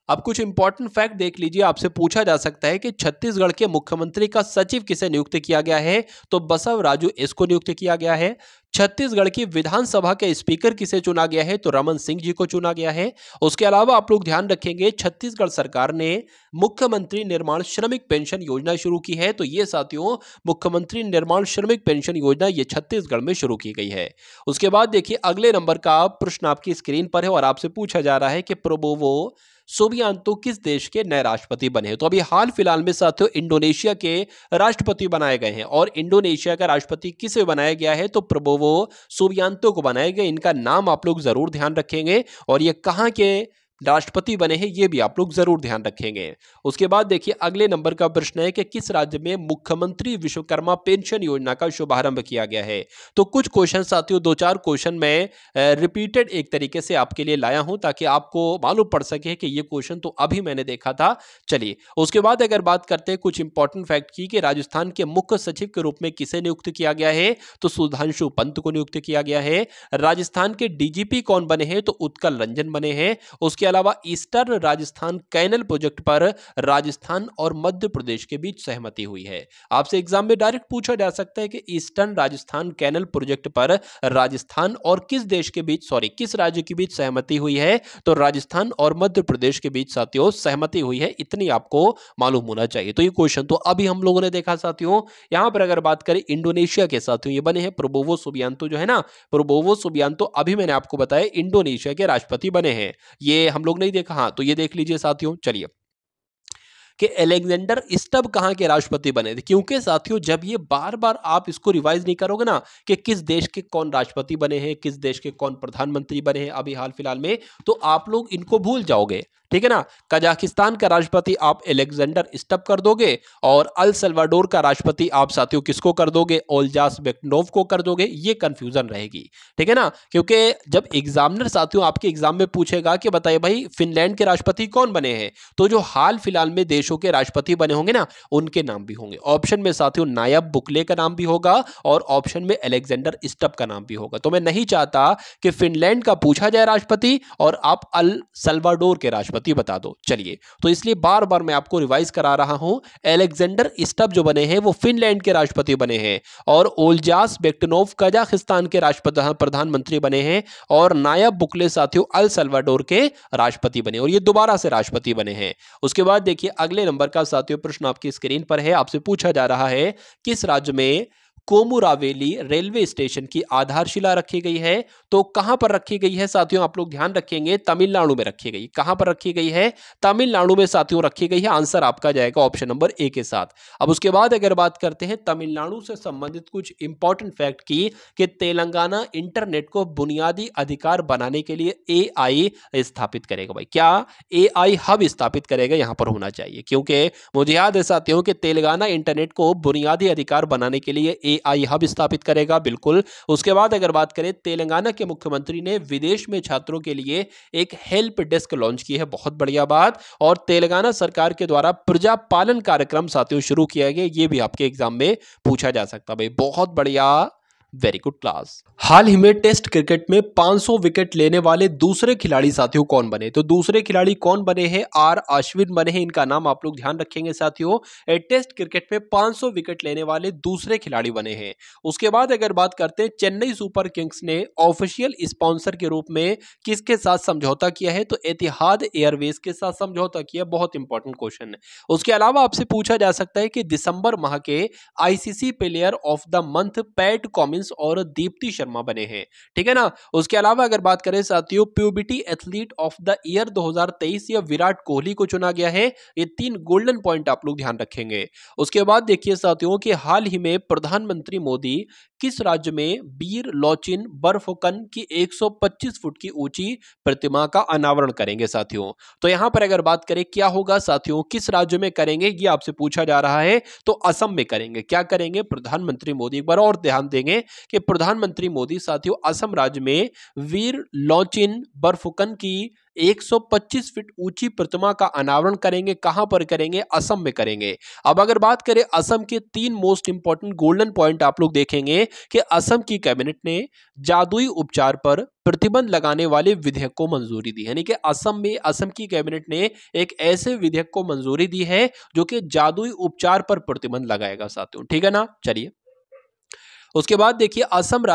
अब कुछ इंपॉर्टेंट फैक्ट देख लीजिए। आपसे पूछा जा सकता है कि छत्तीसगढ़ के मुख्यमंत्री का सचिव किसे नियुक्त किया गया है? तो बसवराजू एस को नियुक्त किया गया है। छत्तीसगढ़ की विधानसभा के स्पीकर किसे चुना गया है? तो रमन सिंह जी को चुना गया है। उसके अलावा आप लोग ध्यान रखेंगे छत्तीसगढ़ सरकार ने मुख्यमंत्री निर्माण श्रमिक पेंशन योजना शुरू की है। तो ये साथियों मुख्यमंत्री निर्माण श्रमिक पेंशन योजना ये छत्तीसगढ़ में शुरू की गई है। उसके बाद देखिए अगले नंबर का प्रश्न आपकी स्क्रीन पर है और आपसे पूछा जा रहा है कि प्रबोवो सुबियांतो किस देश के नए राष्ट्रपति बने? तो अभी हाल फिलहाल में साथियों इंडोनेशिया के राष्ट्रपति बनाए गए हैं और इंडोनेशिया का राष्ट्रपति किसे बनाया गया है? तो प्रबोवो सुबियांतो को बनाया गया। इनका नाम आप लोग जरूर ध्यान रखेंगे और ये कहां के राष्ट्रपति बने हैं ये भी आप लोग जरूर ध्यान रखेंगे। उसके बाद देखिए अगले नंबर का प्रश्न है कि किस राज्य में मुख्यमंत्री विश्वकर्मा पेंशन योजना का शुभारंभ किया गया है? तो कुछ क्वेश्चन साथियों 2-4 क्वेश्चन में रिपीटेड एक तरीके से आपके लिए लाया हूं ताकि आपको मालूम पड़ सके कि ये क्वेश्चन तो अभी मैंने देखा था। चलिए उसके बाद अगर बात करते हैं कुछ इंपॉर्टेंट फैक्ट की कि राजस्थान के मुख्य सचिव के रूप में किसे नियुक्त किया गया है? तो सुधांशु पंत को नियुक्त किया गया है। राजस्थान के डीजीपी कौन बने हैं? तो उत्कल रंजन बने हैं। उसके अलावा ईस्टर्न राजस्थान कैनल प्रोजेक्ट पर राजस्थान और मध्य प्रदेश के बीच सहमति हुई है। आपसे एग्जाम में डायरेक्ट पूछा जा सकता है कि ईस्टर्न राजस्थान कैनल प्रोजेक्ट पर राजस्थान और किस देश के बीच किस राज्य के बीच सहमति हुई है? तो राजस्थान और मध्य प्रदेश के बीच साथियों सहमति हुई है। इतनी आपको मालूम होना चाहिए। तो ये क्वेश्चन तो अभी हम लोगों ने देखा साथियों। यहां पर अगर बात करें इंडोनेशिया के साथियों ये बने हैं प्रबोवो सुबियांतो जो है ना, प्रबोवो सुबियांतो अभी मैंने आपको बताया इंडोनेशिया के राष्ट्रपति बने हैं। ये हम लोग नहीं देखा, हाँ तो ये देख लीजिए साथियों। चलिए कि अलेक्जेंडर स्टब कहां के राष्ट्रपति बने थे? क्योंकि साथियों जब ये बार बार आप इसको रिवाइज नहीं करोगे ना कि किस देश के कौन राष्ट्रपति बने हैं, किस देश के कौन प्रधानमंत्री बने हैं अभी हाल फिलहाल में, तो आप लोग इनको भूल जाओगे, ठीक है ना। कजाकिस्तान का राष्ट्रपति आप अलेक्जेंडर स्टब कर दोगे और अल सल्वाडोर का राष्ट्रपति आप साथियों किसको कर दोगे? ओल्जास बेक्नोव को कर दोगे। ये कंफ्यूजन रहेगी, ठीक है ना, क्योंकि जब एग्जामिनर साथियों आपके एग्जाम में पूछेगा कि बताइए भाई फिनलैंड के राष्ट्रपति कौन बने हैं, तो जो हाल फिलहाल में देशों के राष्ट्रपति बने होंगे ना उनके नाम भी होंगे। ऑप्शन में साथियों नायब बुकले का नाम भी होगा और ऑप्शन में अलेक्जेंडर स्टब का नाम भी होगा। तो मैं नहीं चाहता कि फिनलैंड का पूछा जाए राष्ट्रपति और आप अल सल्वाडोर के राष्ट्रपति बता दो। चलिए तो इसलिए बार बार मैं आपको रिवाइज करा रहा हूं, अलेक्जेंडर स्टब जो बने हैं वो फिनलैंड के राष्ट्रपति बने हैं और ओल्जास बेक्टनोव कजाकिस्तान के राष्ट्रपति प्रधानमंत्री बने हैं और नायब बुकले साथियों अल सल्वाडोर के राष्ट्रपति बने और ये दोबारा से राष्ट्रपति बने हैं। उसके बाद देखिए अगले नंबर का साथियों प्रश्न आपकी स्क्रीन पर है। आपसे पूछा जा रहा है किस राज्य में कोमुरावेली रेलवे स्टेशन की आधारशिला रखी गई है? तो कहां पर रखी गई है साथियों? आप लोग ध्यान रखेंगे तमिलनाडु में रखी गई। कहां पर रखी गई है? तमिलनाडु में साथियों रखी गई है। आंसर आपका जाएगा ऑप्शन नंबर ए के साथ। अब उसके बाद अगर बात करते हैं तमिलनाडु से संबंधित कुछ इंपॉर्टेंट फैक्ट की कि तेलंगाना इंटरनेट को बुनियादी अधिकार बनाने के लिए एआई स्थापित करेगा। भाई क्या एआई हब स्थापित करेगा? यहां पर होना चाहिए क्योंकि मुझे याद है साथियों कि तेलंगाना इंटरनेट को बुनियादी अधिकार बनाने के लिए AI हब स्थापित करेगा, बिल्कुल। उसके बाद अगर बात करें, तेलंगाना के मुख्यमंत्री ने विदेश में छात्रों के लिए एक हेल्प डेस्क लॉन्च की है, बहुत बढ़िया बात। और तेलंगाना सरकार के द्वारा प्रजा पालन कार्यक्रम साथियों शुरू किया गया, ये भी आपके एग्जाम में पूछा जा सकता है भाई, बहुत बढ़िया, वेरी गुड क्लास। हाल ही में टेस्ट क्रिकेट में 500 विकेट लेने वाले दूसरे खिलाड़ी साथियों कौन बने? तो दूसरे खिलाड़ी कौन बने हैं? आर अश्विन बने हैं, इनका नाम आप लोग ध्यान रखेंगे साथियों। टेस्ट क्रिकेट में 500 विकेट लेने वाले दूसरे खिलाड़ी बने हैं। उसके बाद अगर बात करते हैं, चेन्नई सुपर किंग्स ने ऑफिशियल स्पॉन्सर के रूप में किसके साथ समझौता किया है? तो एतिहाद एयरवेज के साथ समझौता किया, बहुत इंपॉर्टेंट क्वेश्चन है। उसके अलावा आपसे पूछा जा सकता है कि दिसंबर माह के ICC player of the month Pat Cummins और दीप्ति शर्मा बने हैं, ठीक है ना। उसके अलावा अगर बात करें साथियों, puberty athlete of the year 2023 या विराट कोहली को चुना गया है। ये 3 गोल्डन पॉइंट आप लोग ध्यान रखेंगे। उसके बाद देखिए साथियों कि हाल ही में प्रधानमंत्री मोदी किस राज्य में वीर लोचिन बर्फकन की 125 फुट की ऊंची प्रतिमा का अनावरण करेंगे साथियों? तो यहां पर अगर बात करें क्या होगा साथियों, किस राज्य में करेंगे, ये आपसे पूछा जा रहा है। तो असम में करेंगे। क्या करेंगे? प्रधानमंत्री मोदी, एक बार और ध्यान देंगे कि प्रधानमंत्री मोदी साथियों असम राज्य में वीर लोचिन बर्फुकन की 125 फीट ऊंची प्रतिमा का अनावरण करेंगे। कहां पर करेंगे? असम में करेंगे। अब अगर बात करें असम के 3 मोस्ट इंपॉर्टेंट गोल्डन पॉइंट, आप लोग देखेंगे कि असम की कैबिनेट ने जादुई उपचार पर प्रतिबंध लगाने वाले विधेयक को मंजूरी दी, यानी कि असम में असम की कैबिनेट ने एक ऐसे विधेयक को मंजूरी दी है जो कि जादुई उपचार पर प्रतिबंध लगाएगा साथियों, ठीक है ना। चलिए उसके बाद देखिए, असम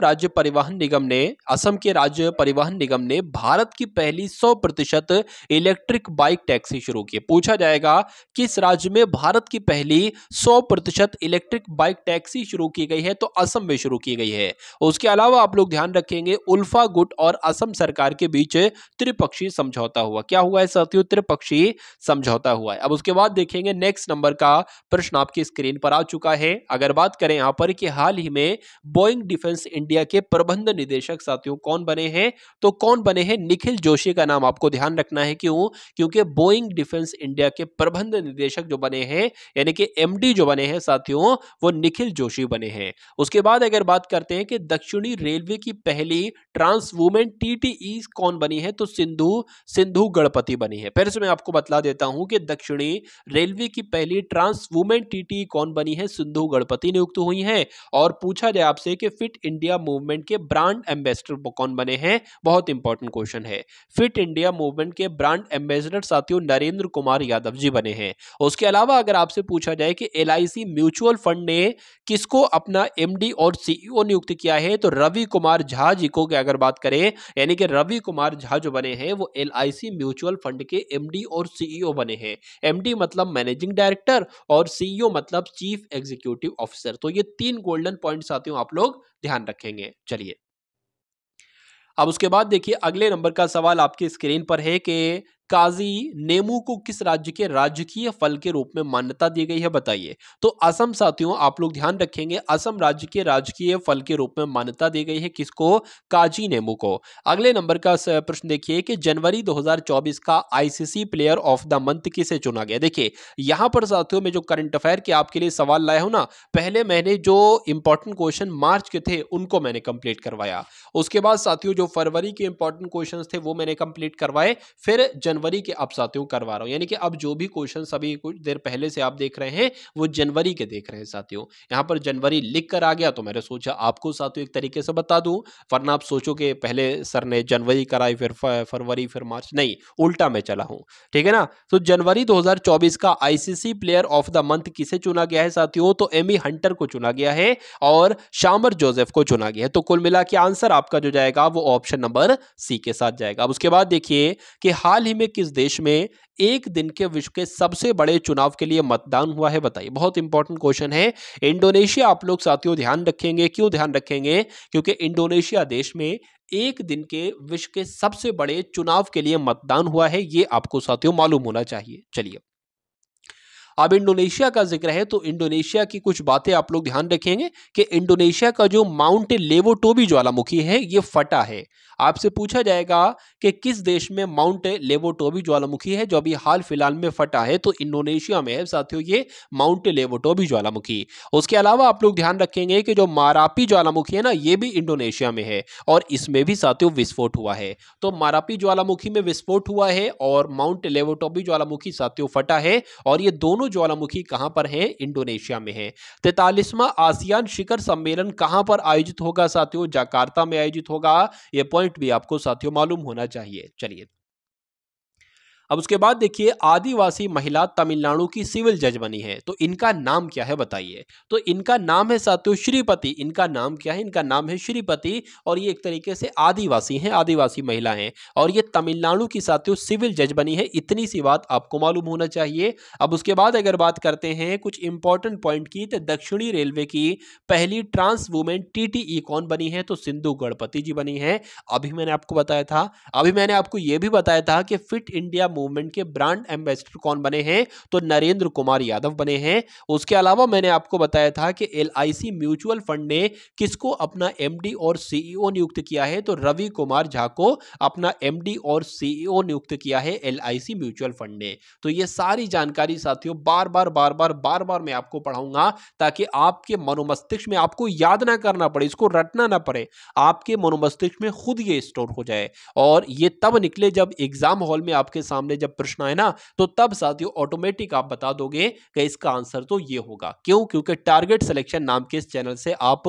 राज्य परिवहन निगम ने, असम के राज्य परिवहन निगम ने भारत की पहली 100% इलेक्ट्रिक बाइक टैक्सी शुरू की। पूछा जाएगा किस राज्य में भारत की पहली 100% इलेक्ट्रिक बाइक टैक्सी शुरू की गई है? तो असम में शुरू की गई है। उसके अलावा आप लोग ध्यान रखेंगे, उल्फा गुट और असम सरकार के बीच त्रिपक्षीय समझौता हुआ। क्या हुआ है साथियों? त्रिपक्षीय समझौता हुआ है। अब उसके बाद देखेंगे, नेक्स्ट नंबर का प्रश्न आपकी स्क्रीन पर आ चुका है। अगर बात करें यहां पर कि हाल ही में बोइंग डिफेंस इंडिया के प्रबंध निदेशक साथियों कौन बने हैं? तो कौन बने हैं? निखिल जोशी का नाम आपको ध्यान रखना है। क्यों? क्योंकि बोइंग डिफेंस इंडिया के प्रबंध निदेशक जो बने हैं, यानी कि एमडी जो बने हैं साथियों, वो निखिल जोशी बने हैं। उसके बाद अगर बात करते हैं कि दक्षिणी रेलवे की पहली ट्रांस वुमेन टीटीई कौन बनी है? तो सिंधु गणपति बनी है। फिर से मैं आपको बतला देता हूं कि दक्षिणी रेलवे की पहली ट्रांस वुमेन टीटीई कौन बनी है? सिंधु गणपति नियुक्त हुई हैं। और पूछा जाए आपसे कि फिट इंडिया मूवमेंट के ब्रांड एम्बेसडर कौन बने हैं? बहुत इंपॉर्टेंट क्वेश्चन है। फिट इंडिया मूवमेंट के ब्रांड एम्बेसडर साथियों नरेंद्र कुमार यादव जी बने हैं। उसके अलावा अगर आपसे पूछा जाए कि LIC म्यूचुअल फंड ने किसको अपना MD और CEO नियुक्त किया है? तो रवि कुमार झा जी को अगर बात करें, यानी कि रवि कुमार झा जो बने हैं वो LIC म्यूचुअल फंड के MD और CEO बने हैं। MD मतलब मैनेजिंग डायरेक्टर और CEO मतलब चीफ एग्जीक्यूटिव ऑफिसर। तो ये 3 गोल्डन पॉइंट साथियों आप लोग ध्यान रखेंगे। चलिए अब उसके बाद देखिए, अगले नंबर का सवाल आपकी स्क्रीन पर है कि काजी नेमू को किस राज्य के राजकीय फल के रूप में मान्यता दी गई है? बताइए। तो असम साथियों आप लोग ध्यान रखेंगे, असम राज्य के राजकीय फल के रूप में मान्यता दी गई है। किसको? काजी नेमू को। अगले नंबर का प्रश्न देखिए कि जनवरी 2024 का ICC player of the month किसे चुना गया? देखिए यहां पर साथियों में जो करंट अफेयर के आपके लिए सवाल लाया हूं ना, पहले मैंने जो इंपॉर्टेंट क्वेश्चन मार्च के थे उनको मैंने कंप्लीट करवाया। उसके बाद साथियों जो फरवरी के इंपॉर्टेंट क्वेश्चंस थे वो मैंने कंप्लीट करवाए, फिर जनवरी के अब साथियों करवा रहा हूं। यानी कि अब जो भी क्वेश्चंस अभी कुछ देर पहले से आप देख रहे हैं वो जनवरी के देख रहे हैं साथियों। यहां पर जनवरी लिख कर आ गया तो मैंने सोचा आपको साथियों एक तरीके से बता दूं, वरना आप सोचो कि पहले सर ने जनवरी कराई फिर फरवरी फिर मार्च, नहीं उल्टा मैं चला हूं, ठीक है ना। तो जनवरी 2024 का ICC player of the month किसे चुना गया है साथियों? तो एमी हंटर को चुना गया है और शामर जोसेफ को चुना गया है। तो कुल मिला के आंसर आपका जो जाएगा वो ऑप्शन नंबर सी के साथ जाएगा। अब उसके बाद देखिए कि हाल ही में किस देश में एक दिन के विश्व के सबसे बड़े चुनाव के लिए मतदान हुआ है? बताइए। बहुत इंपॉर्टेंट क्वेश्चन है। इंडोनेशिया आप लोग साथियों ध्यान रखेंगे। क्यों ध्यान रखेंगे? क्योंकि इंडोनेशिया देश में एक दिन के विश्व के सबसे बड़े चुनाव के लिए मतदान हुआ है, ये आपको साथियों मालूम होना चाहिए। चलिए अब इंडोनेशिया का जिक्र है तो इंडोनेशिया की कुछ बातें आप लोग ध्यान रखेंगे कि इंडोनेशिया का जो माउंट लेवोटोबी ज्वालामुखी है ये फटा है। आपसे पूछा जाएगा कि किस देश में माउंट लेवोटोबी ज्वालामुखी है जो अभी हाल फिलहाल में फटा है, तो इंडोनेशिया में है साथियों ये माउंट लेवोटोबी ज्वालामुखी। उसके अलावा आप लोग ध्यान रखेंगे कि जो मारापी ज्वालामुखी है ना, ये भी इंडोनेशिया में है और इसमें भी साथियों विस्फोट हुआ है। तो मारापी ज्वालामुखी में विस्फोट हुआ है और माउंट लेवोटोबी ज्वालामुखी साथियों फटा है, और ये दोनों ज्वालामुखी कहां पर है? इंडोनेशिया में है। 43वां आसियान शिखर सम्मेलन कहां पर आयोजित होगा साथियों? जकार्ता में आयोजित होगा। यह पॉइंट भी आपको साथियों मालूम होना चाहिए। चलिए, अब उसके बाद देखिए, आदिवासी महिला तमिलनाडु की सिविल जज बनी है, तो इनका नाम क्या है बताइए? तो इनका नाम है साथियों श्रीपति। इनका नाम क्या है? इनका नाम है श्रीपति, और ये एक तरीके से आदिवासी हैं, आदिवासी महिला हैं, और ये तमिलनाडु की साथियों सिविल जज बनी है। इतनी सी बात आपको मालूम होना चाहिए। अब उसके बाद अगर बात करते हैं कुछ इंपॉर्टेंट पॉइंट की, तो दक्षिणी रेलवे की पहली ट्रांस वुमेन टीटीई कौन बनी है? तो सिंधु गणपति जी बनी है। अभी मैंने आपको बताया था, अभी मैंने आपको यह भी बताया था कि फिट इंडिया मूवमेंट के ब्रांड एम्बेसडर कौन बने हैं? तो नरेंद्र कुमार यादव बने हैं। उसके अलावा मैंने आपको बताया था कि एलआईसी म्यूचुअल फंड ने किसको अपना एमडी और सीईओ नियुक्त किया है? तो रवि कुमार झा को अपना एमडी और सीईओ नियुक्त किया है एलआईसी म्यूचुअल फंड ने। तो ये सारी जानकारी साथियों बार बार मैं आपको पढ़ाऊंगा, ताकि आपके मनोमस्तिष्क में आपको याद ना करना पड़े, इसको रटना ना पड़े, आपके मनोमस्तिष्क में खुद ये स्टोर हो जाए, और ये तब निकले जब एग्जाम हॉल में आपके सामने जब प्रश्न आए ना, तो तब साथियों ऑटोमेटिक आप बता दोगे कि इसका आंसर तो ये होगा। क्यों? क्योंकि टारगेट सिलेक्शन नाम के इस चैनल से आप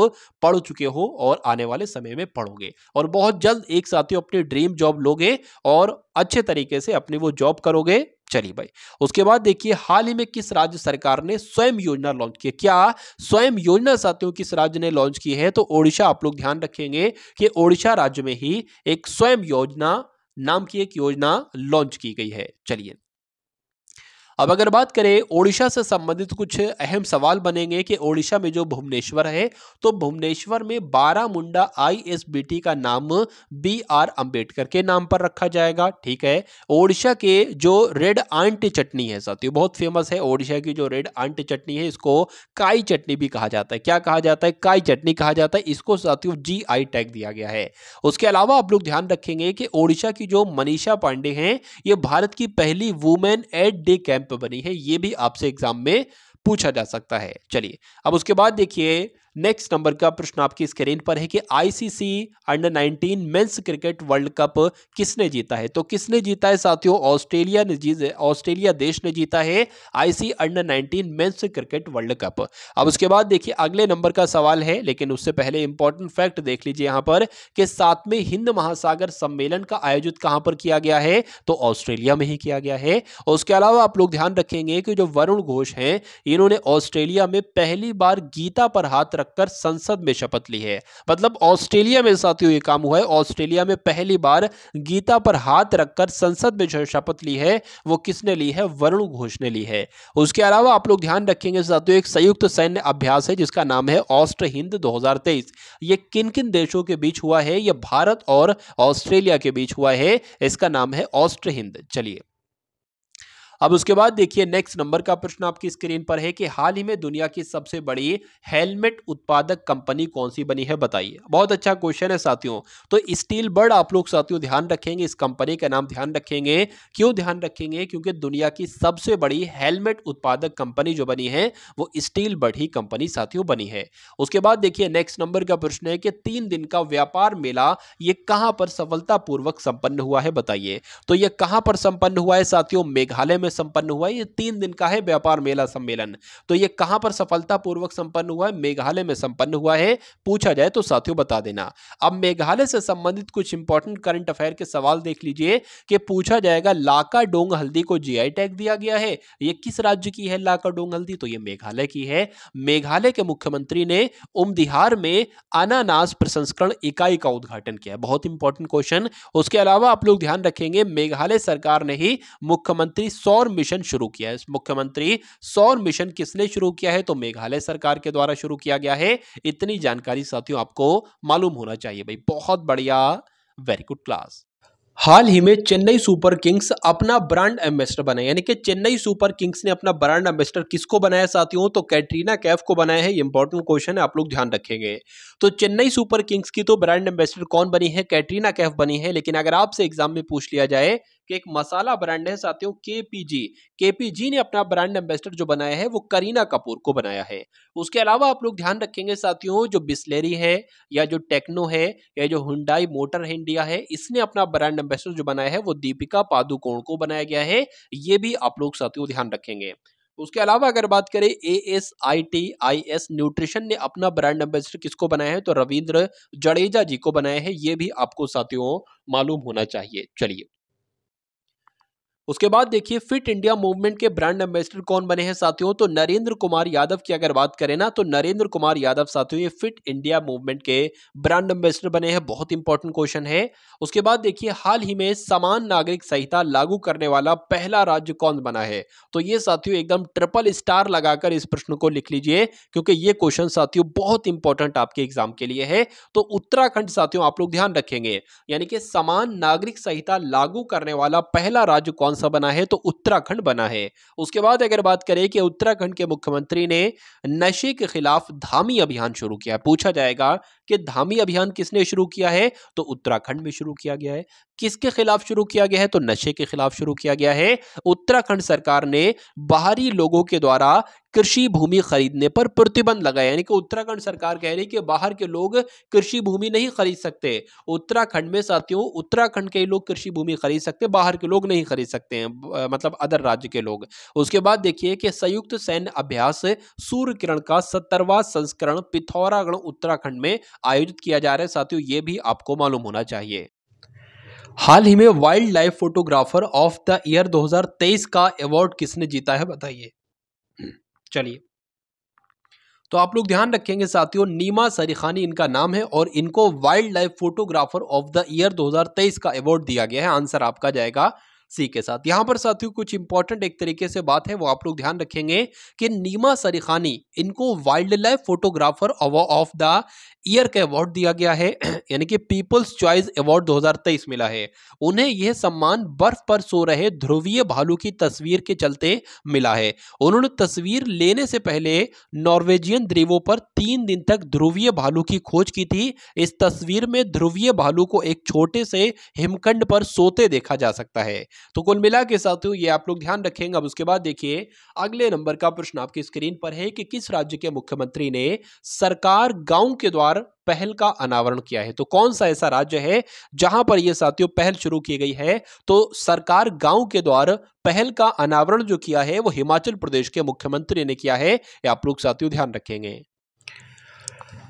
पढ़ चुके हो और आने वाले समय में पढ़ोगे, और बहुत जल्द एक साथियों अपनी ड्रीम जॉब लोगे और अच्छे तरीके से अपनी वो जॉब करोगे। चलिए भाई, उसके बाद देखिए, हाल ही में किस राज्य सरकार ने स्वयं योजना लॉन्च की? क्या स्वयं योजना साथियों किस राज्य ने लॉन्च की है? तो ओडिशा। आप लोग ध्यान रखेंगे कि ओडिशा राज्य में ही एक स्वयं योजना नाम की एक योजना लॉन्च की गई है। चलिए, अब अगर बात करें ओडिशा से संबंधित कुछ अहम सवाल बनेंगे कि ओडिशा में जो भुवनेश्वर है, तो भुवनेश्वर में बारामुंडा आईएसबीटी का नाम बी आर अंबेडकर के नाम पर रखा जाएगा। ठीक है। ओडिशा के जो रेड आंट चटनी है साथियों, बहुत फेमस है ओडिशा की जो रेड आंट चटनी है, इसको काई चटनी भी कहा जाता है। क्या कहा जाता है? काई चटनी कहा जाता है। इसको साथियों जीआई टैग दिया गया है। उसके अलावा आप लोग ध्यान रखेंगे कि ओडिशा की जो मनीषा पांडे हैं, ये भारत की पहली वुमेन एट डे कैंप बनी है। ये भी आपसे एग्जाम में पूछा जा सकता है। चलिए, अब उसके बाद देखिए, नेक्स्ट नंबर का प्रश्न आपकी स्क्रीन पर है कि ICC under 19 men's cricket world cup किसने जीता है? तो किसने जीता है साथियों? ऑस्ट्रेलिया देश ने जीता है IC under 19 men's cricket world cup. अब उसके बाद देखिए, अगले नंबर का सवाल है, लेकिन उससे पहले इंपॉर्टेंट फैक्ट देख लीजिए यहां पर कि 7वें हिंद महासागर सम्मेलन का आयोजित कहां पर किया गया है? तो ऑस्ट्रेलिया में ही किया गया है। उसके अलावा आप लोग ध्यान रखेंगे कि जो वरुण घोष हैं, इन्होंने ऑस्ट्रेलिया में पहली बार गीता पर हाथ रखकर संसद में शपथ ली है। मतलब ऑस्ट्रेलिया में साथियों ये काम हुआ है, ऑस्ट्रेलिया में पहली बार गीता पर हाथ रखकर संसद में जो शपथ ली है, वो किसने ली है? वरुण घोष ने ली है। उसके अलावा आप लोग ध्यान रखेंगे साथियों, एक संयुक्त सैन्य अभ्यास है जिसका नाम है ऑस्ट्र हिंद 2023। ये किन किन देशों के बीच हुआ है? ये भारत और ऑस्ट्रेलिया के बीच हुआ है। इसका नाम है ऑस्ट्र हिंद। चलिए, अब उसके बाद देखिए, नेक्स्ट नंबर का प्रश्न आपकी स्क्रीन पर है कि हाल ही में दुनिया की सबसे बड़ी हेलमेट उत्पादक कंपनी कौन सी बनी है? बताइए। बहुत अच्छा क्वेश्चन है साथियों। तो स्टील बर्ड आप लोग साथियों ध्यान रखेंगे, इस कंपनी का नाम ध्यान रखेंगे। क्यों ध्यान रखेंगे? क्योंकि दुनिया की सबसे बड़ी हेलमेट उत्पादक कंपनी जो बनी है, वो स्टील बर्ड ही कंपनी साथियों बनी है। उसके बाद देखिए, नेक्स्ट नंबर का प्रश्न है कि 3 दिन का व्यापार मेला ये कहां पर सफलतापूर्वक संपन्न हुआ है? बताइए। तो ये कहां पर संपन्न हुआ है साथियों? मेघालय में संपन्न हुआ है। ये 3 दिन का है व्यापार मेला सम्मेलन। तो ये कहां पर सफलतापूर्वक संपन्न हुआ है? मेघालय में संपन्न हुआ है। पूछा जाए तो साथियों बता देना। अब मेघालय से संबंधित कुछ इंपॉर्टेंट करंट अफेयर के सवाल देख लीजिए कि पूछा जाएगा, लाका डोंग हल्दी को जीआई टैग दिया गया है। ये किस राज्य की है लाका डोंग हल्दी? तो ये मेघालय की है। मेघालय के मुख्यमंत्री ने उमदिहार में अनानास प्रसंस्करण इकाई का उद्घाटन किया। बहुत इंपॉर्टेंट क्वेश्चन। उसके अलावा आप लोग ध्यान रखेंगे, मेघालय सरकार ने ही मुख्यमंत्री सौर मिशन शुरू किया है। मुख्यमंत्री सौर मिशन किसने शुरू किया है? तो मेघालय सरकार के द्वारा शुरू किया गया है। इतनी जानकारी साथियों आपको मालूम होना चाहिए भाई। बहुत बढ़िया, वेरी गुड क्लास। हाल ही में चेन्नई सुपर किंग्स अपना ब्रांड एम्बेसडर बने, यानी कि चेन्नई सुपर किंग्स ने अपना ब्रांड एम्बेसडर किसको बनाया साथियों? तो कैटरीना कैफ को बनाया है। ये इंपॉर्टेंट क्वेश्चन है, आप लोग ध्यान रखेंगे। तो चेन्नई सुपर किंग्स की तो ब्रांड एम्बेसडर कौन बनी है? कैटरीना कैफ बनी है। लेकिन अगर आपसे एग्जाम में पूछ लिया जाए कि एक मसाला ब्रांड है साथियों केपीजी, केपीजी ने अपना ब्रांड एम्बेसडर जो बनाया है वो करीना कपूर को बनाया है। उसके अलावा आप लोग ध्यान रखेंगे साथियों, जो बिस्लेरी है या जो टेक्नो है या जो हुंडई मोटर है इंडिया है, इसने अपना ब्रांड एम्बेसडर जो बनाया है वो दीपिका पादुकोण को बनाया गया है। ये भी आप लोग साथियों ध्यान रखेंगे। उसके अलावा अगर बात करें ASITIS न्यूट्रिशन ने अपना ब्रांड एम्बेसडर किसको बनाया है? तो रविंद्र जडेजा जी को बनाया है। ये भी आपको साथियों मालूम होना चाहिए। चलिए, उसके बाद देखिए फिट इंडिया मूवमेंट के ब्रांड एम्बेसडर कौन बने हैं साथियों? तो नरेंद्र कुमार यादव की अगर बात करें ना, तो नरेंद्र कुमार यादव साथियों ये फिट इंडिया मूवमेंट के ब्रांड एम्बेसडर बने हैं। बहुत इंपॉर्टेंट क्वेश्चन है। उसके बाद देखिए हाल ही में समान नागरिक संहिता लागू करने वाला पहला राज्य कौन बना है? तो ये साथियों एकदम ट्रिपल स्टार लगाकर इस प्रश्न को लिख लीजिए, क्योंकि ये क्वेश्चन साथियों बहुत इंपॉर्टेंट आपके एग्जाम के लिए है। तो उत्तराखंड साथियों आप लोग ध्यान रखेंगे, यानी कि समान नागरिक संहिता लागू करने वाला पहला राज्य कौन सा बना है? तो उत्तराखंड बना है। उसके बाद अगर बात करें कि उत्तराखंड के मुख्यमंत्री ने नशे के खिलाफ धामी अभियान शुरू किया, पूछा जाएगा कि धामी अभियान किसने शुरू किया है? तो उत्तराखंड में शुरू किया गया है। किसके खिलाफ शुरू किया गया है? तो नशे के खिलाफ शुरू किया गया है। उत्तराखंड सरकार ने बाहरी लोगों के द्वारा कृषि भूमि खरीदने पर प्रतिबंध लगाया, यानी कि उत्तराखंड सरकार कह रही है कि बाहर के लोग कृषि भूमि नहीं खरीद सकते। उत्तराखंड में साथियों उत्तराखंड के लोग कृषि भूमि खरीद सकते, बाहर के लोग नहीं खरीद सकते हैं, मतलब अदर राज्य के लोग। उसके बाद देखिए कि संयुक्त सैन्य अभ्यास सूर्य किरण का 70वां संस्करण पिथौरागढ़ उत्तराखंड में आयोजित किया जा रहा है साथियों, ये भी आपको मालूम होना चाहिए। हाल ही में wild life photographer of the year 2023 का अवार्ड किसने जीता है, बताइए। चलिए, तो आप लोग ध्यान रखेंगे साथियों, नीमा सरीखानी इनका नाम है और इनको wild life photographer of the year 2023 का अवार्ड दिया गया है। आंसर आपका जाएगा सी के साथ। यहां पर साथियों कुछ इंपॉर्टेंट एक तरीके से बात है, वो आप लोग ध्यान रखेंगे कि नीमा सरीखानी इनको wild life photographer of the year का अवार्ड दिया गया है, यानी कि पीपल्स चॉइस अवार्ड 2023 मिला है। उन्हें यह सम्मान बर्फ पर सो रहे ध्रुवीय भालू की तस्वीर के चलते मिला है। उन्होंने तस्वीर लेने से पहले नॉर्वेजियन द्वीपों पर 3 दिन तक ध्रुवीय भालू की खोज की थी। इस तस्वीर में ध्रुवीय भालू को एक छोटे से हिमखंड पर सोते देखा जा सकता है। तो कुल मिला के साथियों ये आप लोग ध्यान रखेंगे। अब उसके बाद देखिए अगले नंबर का प्रश्न आपकी स्क्रीन पर है कि किस राज्य के मुख्यमंत्री ने सरकार गांव के द्वार पहल का अनावरण किया है? तो कौन सा ऐसा राज्य है जहां पर यह साथियों पहल शुरू की गई है? तो सरकार गांव के द्वार पहल का अनावरण जो किया है वो हिमाचल प्रदेश के मुख्यमंत्री ने किया है। ये आप लोग साथियों ध्यान रखेंगे।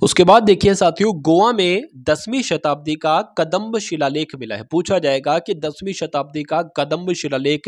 उसके बाद देखिए साथियों गोवा में 10वीं शताब्दी का कदम्ब शिलालेख मिला है। पूछा जाएगा कि 10वीं शताब्दी का कदम्ब शिलालेख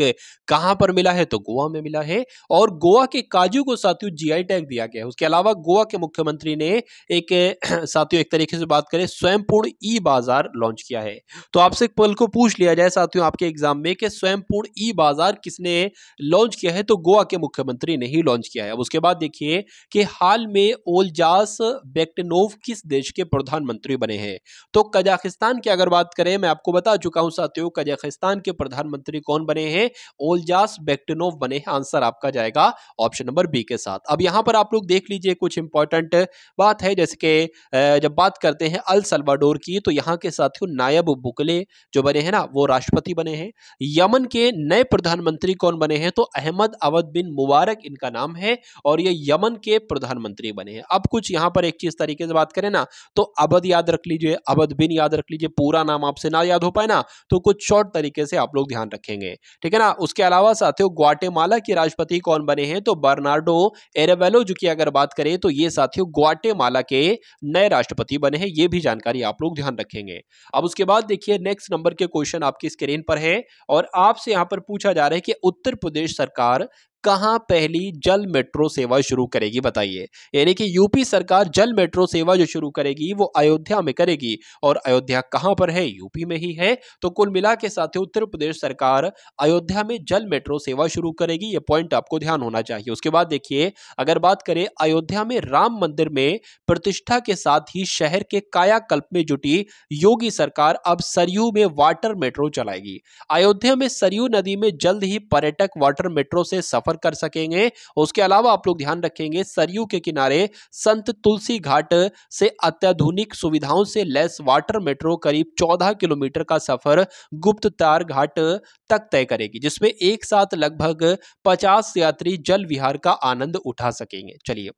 कहां पर मिला है? तो गोवा में मिला है। और गोवा के काजू को साथियों जीआई टैग दिया गया है। उसके अलावा गोवा के मुख्यमंत्री ने एक साथियों एक तरीके से बात करें स्वयंपूर्ण ई बाजार लॉन्च किया है। तो आपसे एक पल को पूछ लिया जाए साथियों आपके एग्जाम में कि स्वयंपूर्ण ई बाजार किसने लॉन्च किया है? तो गोवा के मुख्यमंत्री ने ही लॉन्च किया है। अब उसके बाद देखिए कि हाल में ओल्जास बेक्टेनोव किस देश के प्रधानमंत्री बने हैं? तो कजाकिस्तान की अगर बात करें, मैं आपको बता चुका हूं साथियों कजाकिस्तान के प्रधानमंत्री कौन बने हैं? ओल्जास बेक्टेनोव बने हैं। आंसर आपका जाएगा ऑप्शन नंबर बी के साथ। अब यहां पर आप लोग देख लीजिए कुछ इंपॉर्टेंट बात है, जैसे कि जब बात करते हैं अल सल्वाडोर की, तो यहां के साथियों नायब बुकले जो बने हैं ना वो राष्ट्रपति बने हैं। यमन के नए प्रधानमंत्री कौन बने हैं? तो अहमद अवद बिन मुबारक इनका नाम है और ये यमन के प्रधानमंत्री बने हैं। अब कुछ यहां पर एक चीज तरीके से बात करें ना, तो अवध याद रख लीजिए, अवध बिन याद रख लीजिए, पूरा नाम आपसे ना याद हो पाए ना तो कुछ शॉर्ट तरीके से आप लोग ध्यान रखेंगे, ठीक है ना। उसके अलावा साथियों ग्वाटेमाला के राष्ट्रपति कौन बने हैं? तो बर्नार्डो एरेवेलो जो की अगर बात करें तो ये साथियों ग्वाटेमाला के नए राष्ट्रपति बने हैं। ये भी जानकारी आप लोग ध्यान रखेंगे। अब उसके बाद देखिए नेक्स्ट नंबर के क्वेश्चन आपकी स्क्रीन पर है और आपसे यहां पर पूछा जा रहा है कि उत्तर प्रदेश सरकार कहां पहली जल मेट्रो सेवा शुरू करेगी बताइए। यानी कि यूपी सरकार जल मेट्रो सेवा जो शुरू करेगी वो अयोध्या में करेगी, और अयोध्या कहां पर है, यूपी में ही है। तो कुल मिला के साथियों उत्तर प्रदेश सरकार अयोध्या में जल मेट्रो सेवा शुरू करेगी, ये पॉइंट आपको ध्यान होना चाहिए। उसके बाद देखिए, अगर बात करें अयोध्या में राम मंदिर में प्रतिष्ठा के साथ ही शहर के कायाकल्प में जुटी योगी सरकार अब सरयू में वाटर मेट्रो चलाएगी। अयोध्या में सरयू नदी में जल्द ही पर्यटक वाटर मेट्रो से सफर कर सकेंगे। उसके अलावा आप लोग ध्यान रखेंगे, सरयू के किनारे संत तुलसी घाट से अत्याधुनिक सुविधाओं से लैस वाटर मेट्रो करीब 14 किलोमीटर का सफर गुप्ततार घाट तक तय करेगी, जिसमें एक साथ लगभग 50 यात्री जल विहार का आनंद उठा सकेंगे। चलिए,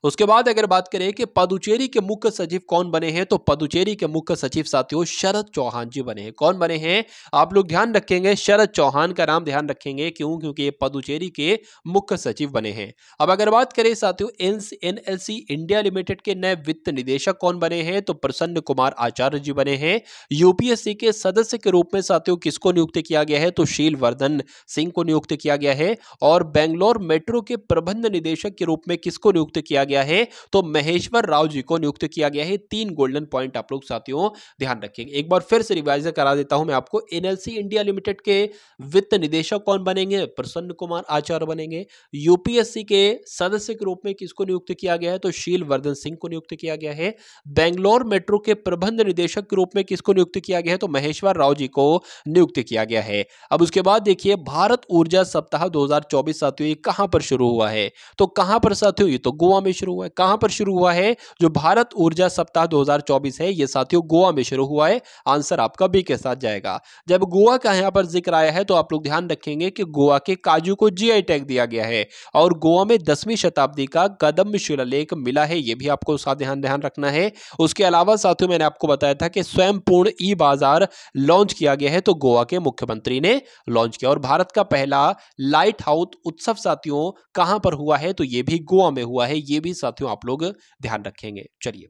उसके बाद अगर बात करें कि पदुचेरी के मुख्य सचिव कौन बने हैं, तो पदुचेरी के मुख्य सचिव साथियों शरद चौहान जी बने हैं। कौन बने हैं, आप लोग ध्यान रखेंगे, शरद चौहान का नाम ध्यान रखेंगे। क्यों? क्योंकि ये पदुचेरी के मुख्य सचिव बने हैं। अब अगर बात करें साथियों एनएलसी इंडिया लिमिटेड के नए वित्त निदेशक कौन बने हैं, तो प्रसन्न कुमार आचार्य जी बने हैं। यूपीएससी के सदस्य के रूप में साथियों किसको नियुक्त किया गया है, तो शीलवर्धन सिंह को नियुक्त किया गया है। और बेंगलोर मेट्रो के प्रबंध निदेशक के रूप में किसको नियुक्त किया गया है, तो महेश्वर राव जी को नियुक्त किया गया है। 3 गोल्डन पॉइंट आप लोग साथियों ध्यान रखेंगे। एक बार फिर से रिवाइज करा देता हूं मैं आपको। एनएलसी इंडिया लिमिटेड के वित्त निदेशक कौन बनेंगे, प्रसन्न कुमार आचार्य बनेंगे। यूपीएससी के सदस्य के रूप में किसको नियुक्त किया गया है, तो शीलवर्धन सिंह को नियुक्त किया गया है। बेंगलोर मेट्रो के प्रबंध निदेशक के रूप में किसको नियुक्त किया गया है, तो महेश्वर राव जी को नियुक्त किया गया है। अब उसके बाद देखिए, भारत ऊर्जा सप्ताह 2024 साथियों ये कहां पर शुरू हुआ है, तो कहां पर साथियों, ये तो गोवा में शुरू हुआ है। कहां पर शुरू हुआ है, जो भारत ऊर्जा सप्ताह 2024 है ये साथियों गोवा में शुरू हुआ है। आंसर आपका बी के साथ जाएगा। जब गोवा का यहां पर जिक्र आया है तो आप लोग ध्यान रखेंगे कि गोवा के काजू को जीआई टैग दिया गया है, और गोवा में 10वीं शताब्दी का कदम्ब शिलालेख मिला है, यह भी आपको साथ ध्यान रखना है। उसके अलावा साथियों मैंने आपको बताया था कि स्वयं पूर्ण ई बाजार लॉन्च किया गया है, तो गोवा के मुख्यमंत्री ने लॉन्च किया। और भारत का पहला लाइट हाउस उत्सव साथियों कहां पर हुआ है, तो यह भी गोवा में हुआ है, यह भी साथियों आप लोग ध्यान रखेंगे। चलिए,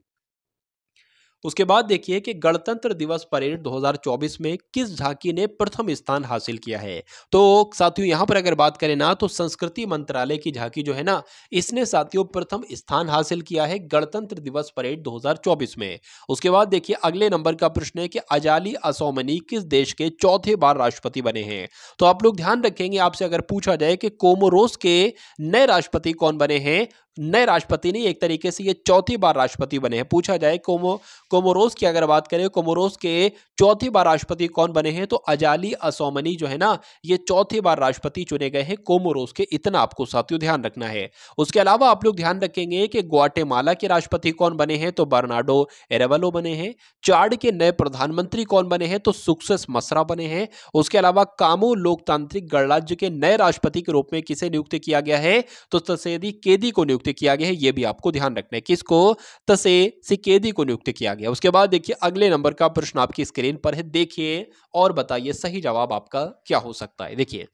उसके बाद देखिए कि गणतंत्र दिवस परेड 2024 में किस झांकी ने प्रथम स्थान हासिल किया है, तो साथियों यहां पर अगर बात करें ना, तो संस्कृति मंत्रालय की झांकी जो है ना, इसने साथियों प्रथम स्थान हासिल किया है गणतंत्र दिवस परेड 2024 में। उसके बाद देखिए, अगले नंबर का प्रश्न है कि अजाली असौमनी किस देश के चौथे बार राष्ट्रपति बने हैं, तो आप लोग ध्यान रखेंगे, आपसे अगर पूछा जाए कि कोमोरोस के नए राष्ट्रपति कौन बने हैं, नए राष्ट्रपति नहीं, एक तरीके से ये चौथी बार राष्ट्रपति बने हैं। पूछा जाए कोमोरोस की अगर बात करें, कोमोरोस के चौथी बार राष्ट्रपति कौन बने हैं, तो अजाली असौमनी जो है ना, ये चौथी बार राष्ट्रपति चुने गए हैं कोमोरोस के। इतना आपको साथियों ध्यान रखना है। उसके अलावा आप लोग ध्यान रखेंगे कि ग्वाटेमाला के राष्ट्रपति कौन बने हैं, तो बर्नार्डो एरेवलो बने हैं। चाड के नए प्रधानमंत्री कौन बने हैं, तो सुक्सेस मसरा बने हैं। उसके अलावा कामो लोकतांत्रिक गणराज्य के नए राष्ट्रपति के रूप में किसे नियुक्त किया गया है, तो तसेदी केदी को नियुक्त किया गया है, यह भी आपको ध्यान रखना है। किसको, तसेदी को नियुक्त किया गया। उसके बाद देखिए, अगले नंबर का प्रश्न आपकी स्क्रीन पर है, देखिए और बताइए सही जवाब आपका क्या हो सकता है। देखिए,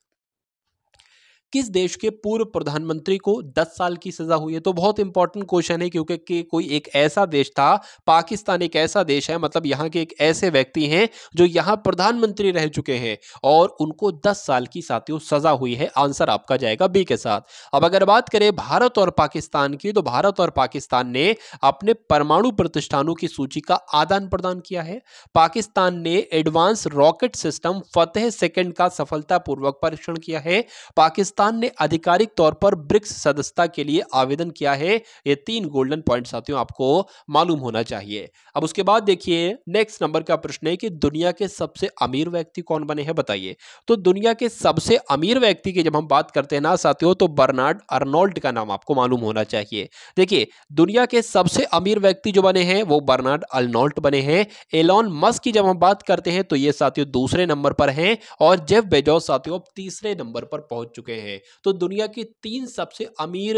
किस देश के पूर्व प्रधानमंत्री को 10 साल की सजा हुई है, तो बहुत इंपॉर्टेंट क्वेश्चन है, क्योंकि कि कोई एक ऐसा देश था, पाकिस्तान एक ऐसा देश है, मतलब यहाँ के एक ऐसे व्यक्ति हैं जो यहाँ प्रधानमंत्री रह चुके हैं और उनको 10 साल की साथियों सजा हुई है। आंसर आपका जाएगा बी के साथ। अब अगर बात करें भारत और पाकिस्तान की, तो भारत और पाकिस्तान ने अपने परमाणु प्रतिष्ठानों की सूची का आदान प्रदान किया है। पाकिस्तान ने एडवांस रॉकेट सिस्टम फतेह सेकंड का सफलतापूर्वक परीक्षण किया है। पाकिस्तान ने आधिकारिक तौर पर ब्रिक्स सदस्यता के लिए आवेदन किया है। ये 3 गोल्डन पॉइंट साथियों आपको मालूम होना चाहिए। अब उसके बाद देखिए, नेक्स्ट नंबर का प्रश्न है कि दुनिया के सबसे अमीर व्यक्ति कौन बने हैं, बताइए। तो दुनिया के सबसे अमीर व्यक्ति की जब हम बात करते हैं ना साथियों, तो बर्नार्ड अर्नोल्ड का नाम आपको मालूम होना चाहिए। देखिए, दुनिया के सबसे अमीर व्यक्ति जो बने हैं वो बर्नार्ड अर्नोल्ड बने हैं। एलॉन मस्क की जब हम बात करते हैं तो ये साथियों दूसरे नंबर पर हैं, और जेफ बेजोस साथियों तीसरे नंबर पर पहुंच चुके हैं। तो दुनिया के 3 सबसे अमीर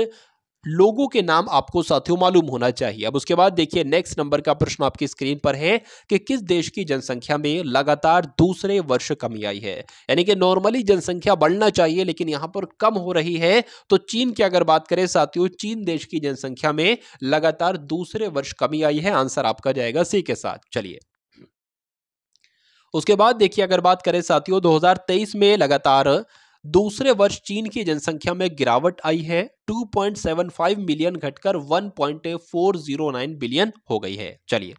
लोगों के नाम आपको साथियों मालूम होना चाहिए। अब उसके बाद देखिए, नेक्स्ट नंबर का प्रश्न आपकी स्क्रीन पर है कि किस देश की जनसंख्या में लगातार दूसरे वर्ष कमी आई है। यानी कि नॉर्मली जनसंख्या बढ़ना चाहिए लेकिन यहां पर कम हो रही है। तो चीन की अगर बात करें साथियों, चीन देश की जनसंख्या में लगातार दूसरे वर्ष कमी आई है। आंसर आपका जाएगा सी के साथ। चलिए, उसके बाद देखिए, अगर बात करें साथियों 2023 में लगातार दूसरे वर्ष चीन की जनसंख्या में गिरावट आई है, 2.75 मिलियन घटकर 1.409 बिलियन हो गई है। चलिए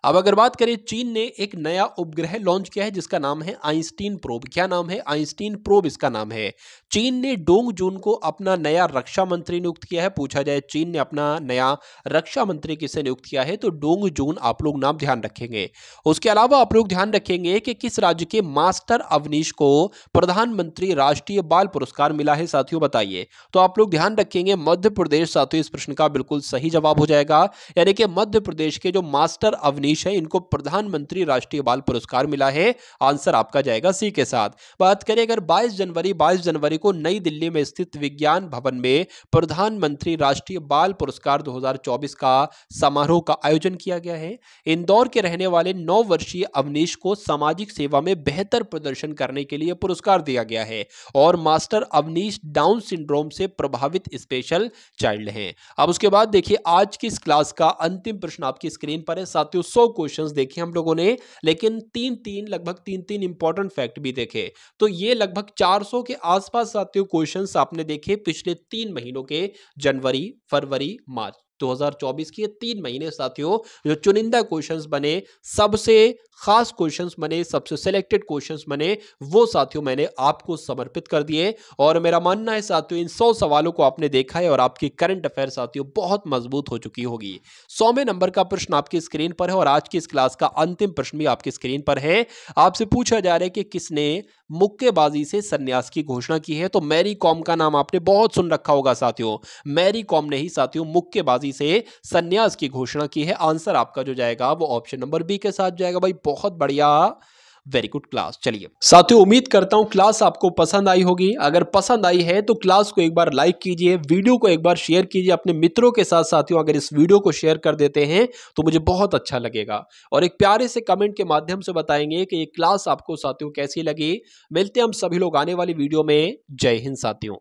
अब अगर बात करें, चीन ने एक नया उपग्रह लॉन्च किया है जिसका नाम है आइंस्टीन प्रोब। क्या नाम है? आइंस्टीन प्रोब इसका नाम है। चीन ने डोंग जून को अपना नया रक्षा मंत्री नियुक्त किया है। पूछा जाए चीन ने अपना नया रक्षा मंत्री किसे नियुक्त किया है, तो डोंग जून आप लोग नाम ध्यान रखेंगे। उसके अलावा आप लोग ध्यान रखेंगे कि किस राज्य के मास्टर अवनीश को प्रधानमंत्री राष्ट्रीय बाल पुरस्कार मिला है, साथियों बताइए। तो आप लोग ध्यान रखेंगे मध्य प्रदेश, साथियों इस प्रश्न का बिल्कुल सही जवाब हो जाएगा। यानी कि मध्य प्रदेश के जो मास्टर अवनीश है, इनको प्रधानमंत्री राष्ट्रीय बाल पुरस्कार मिला है। आंसर आपका जाएगा सी के साथ। बात करें अगर 22 जनवरी को नई दिल्ली में स्थित विज्ञान भवन में प्रधानमंत्री राष्ट्रीय बाल पुरस्कार 2024 का समारोह का आयोजन किया गया है। इंदौर के रहने वाले 9 वर्षीय अवनीश को सामाजिक सेवा में बेहतर प्रदर्शन करने के लिए पुरस्कार दिया गया है और मास्टर अवनीश डाउन सिंड्रोम से प्रभावित स्पेशल चाइल्ड हैं। अब उसके बाद देखिए आज की इस क्लास का अंतिम प्रश्न आपकी स्क्रीन पर है। साथियों 100 क्वेश्चंस देखे हम लोगों ने, लेकिन लगभग तीन इंपॉर्टेंट फैक्ट भी देखे। तो ये लगभग 400 के आसपास साथियों क्वेश्चंस आपने देखे पिछले 3 महीनों के, जनवरी, फरवरी, मार्च 2024 के 3 महीने साथियों। जो चुनिंदा क्वेश्चंस बने, सबसे खास क्वेश्चंस बने, सबसे सिलेक्टेड क्वेश्चंस बने, वो साथियों मैंने आपको समर्पित कर दिए। और मेरा मानना है साथियों इन 100 सवालों को आपने देखा है और आपकी करंट अफेयर साथियों बहुत मजबूत हो चुकी होगी। 100वें नंबर का प्रश्न आपकी स्क्रीन पर है और आज की इस क्लास का अंतिम प्रश्न भी आपकी स्क्रीन पर है। आपसे पूछा जा रहा है कि किसने मुक्केबाजी से संन्यास की घोषणा की है। तो मैरी कॉम का नाम आपने बहुत सुन रखा होगा साथियों। मैरी कॉम ने ही साथियों मुक्केबाजी से संन्यास की घोषणा की है। आंसर आपका जो जाएगा वो ऑप्शन नंबर बी के साथ जाएगा। भाई बहुत बढ़िया, वेरी गुड क्लास। चलिए साथियों उम्मीद करता हूं क्लास आपको पसंद आई होगी। अगर पसंद आई है तो क्लास को एक बार लाइक कीजिए, वीडियो को एक बार शेयर कीजिए अपने मित्रों के साथ। साथियों अगर इस वीडियो को शेयर कर देते हैं तो मुझे बहुत अच्छा लगेगा और एक प्यारे से कमेंट के माध्यम से बताएंगे कि ये क्लास आपको साथियों कैसी लगी। मिलते हैं हम सभी लोग आने वाली वीडियो में। जय हिंद साथियों।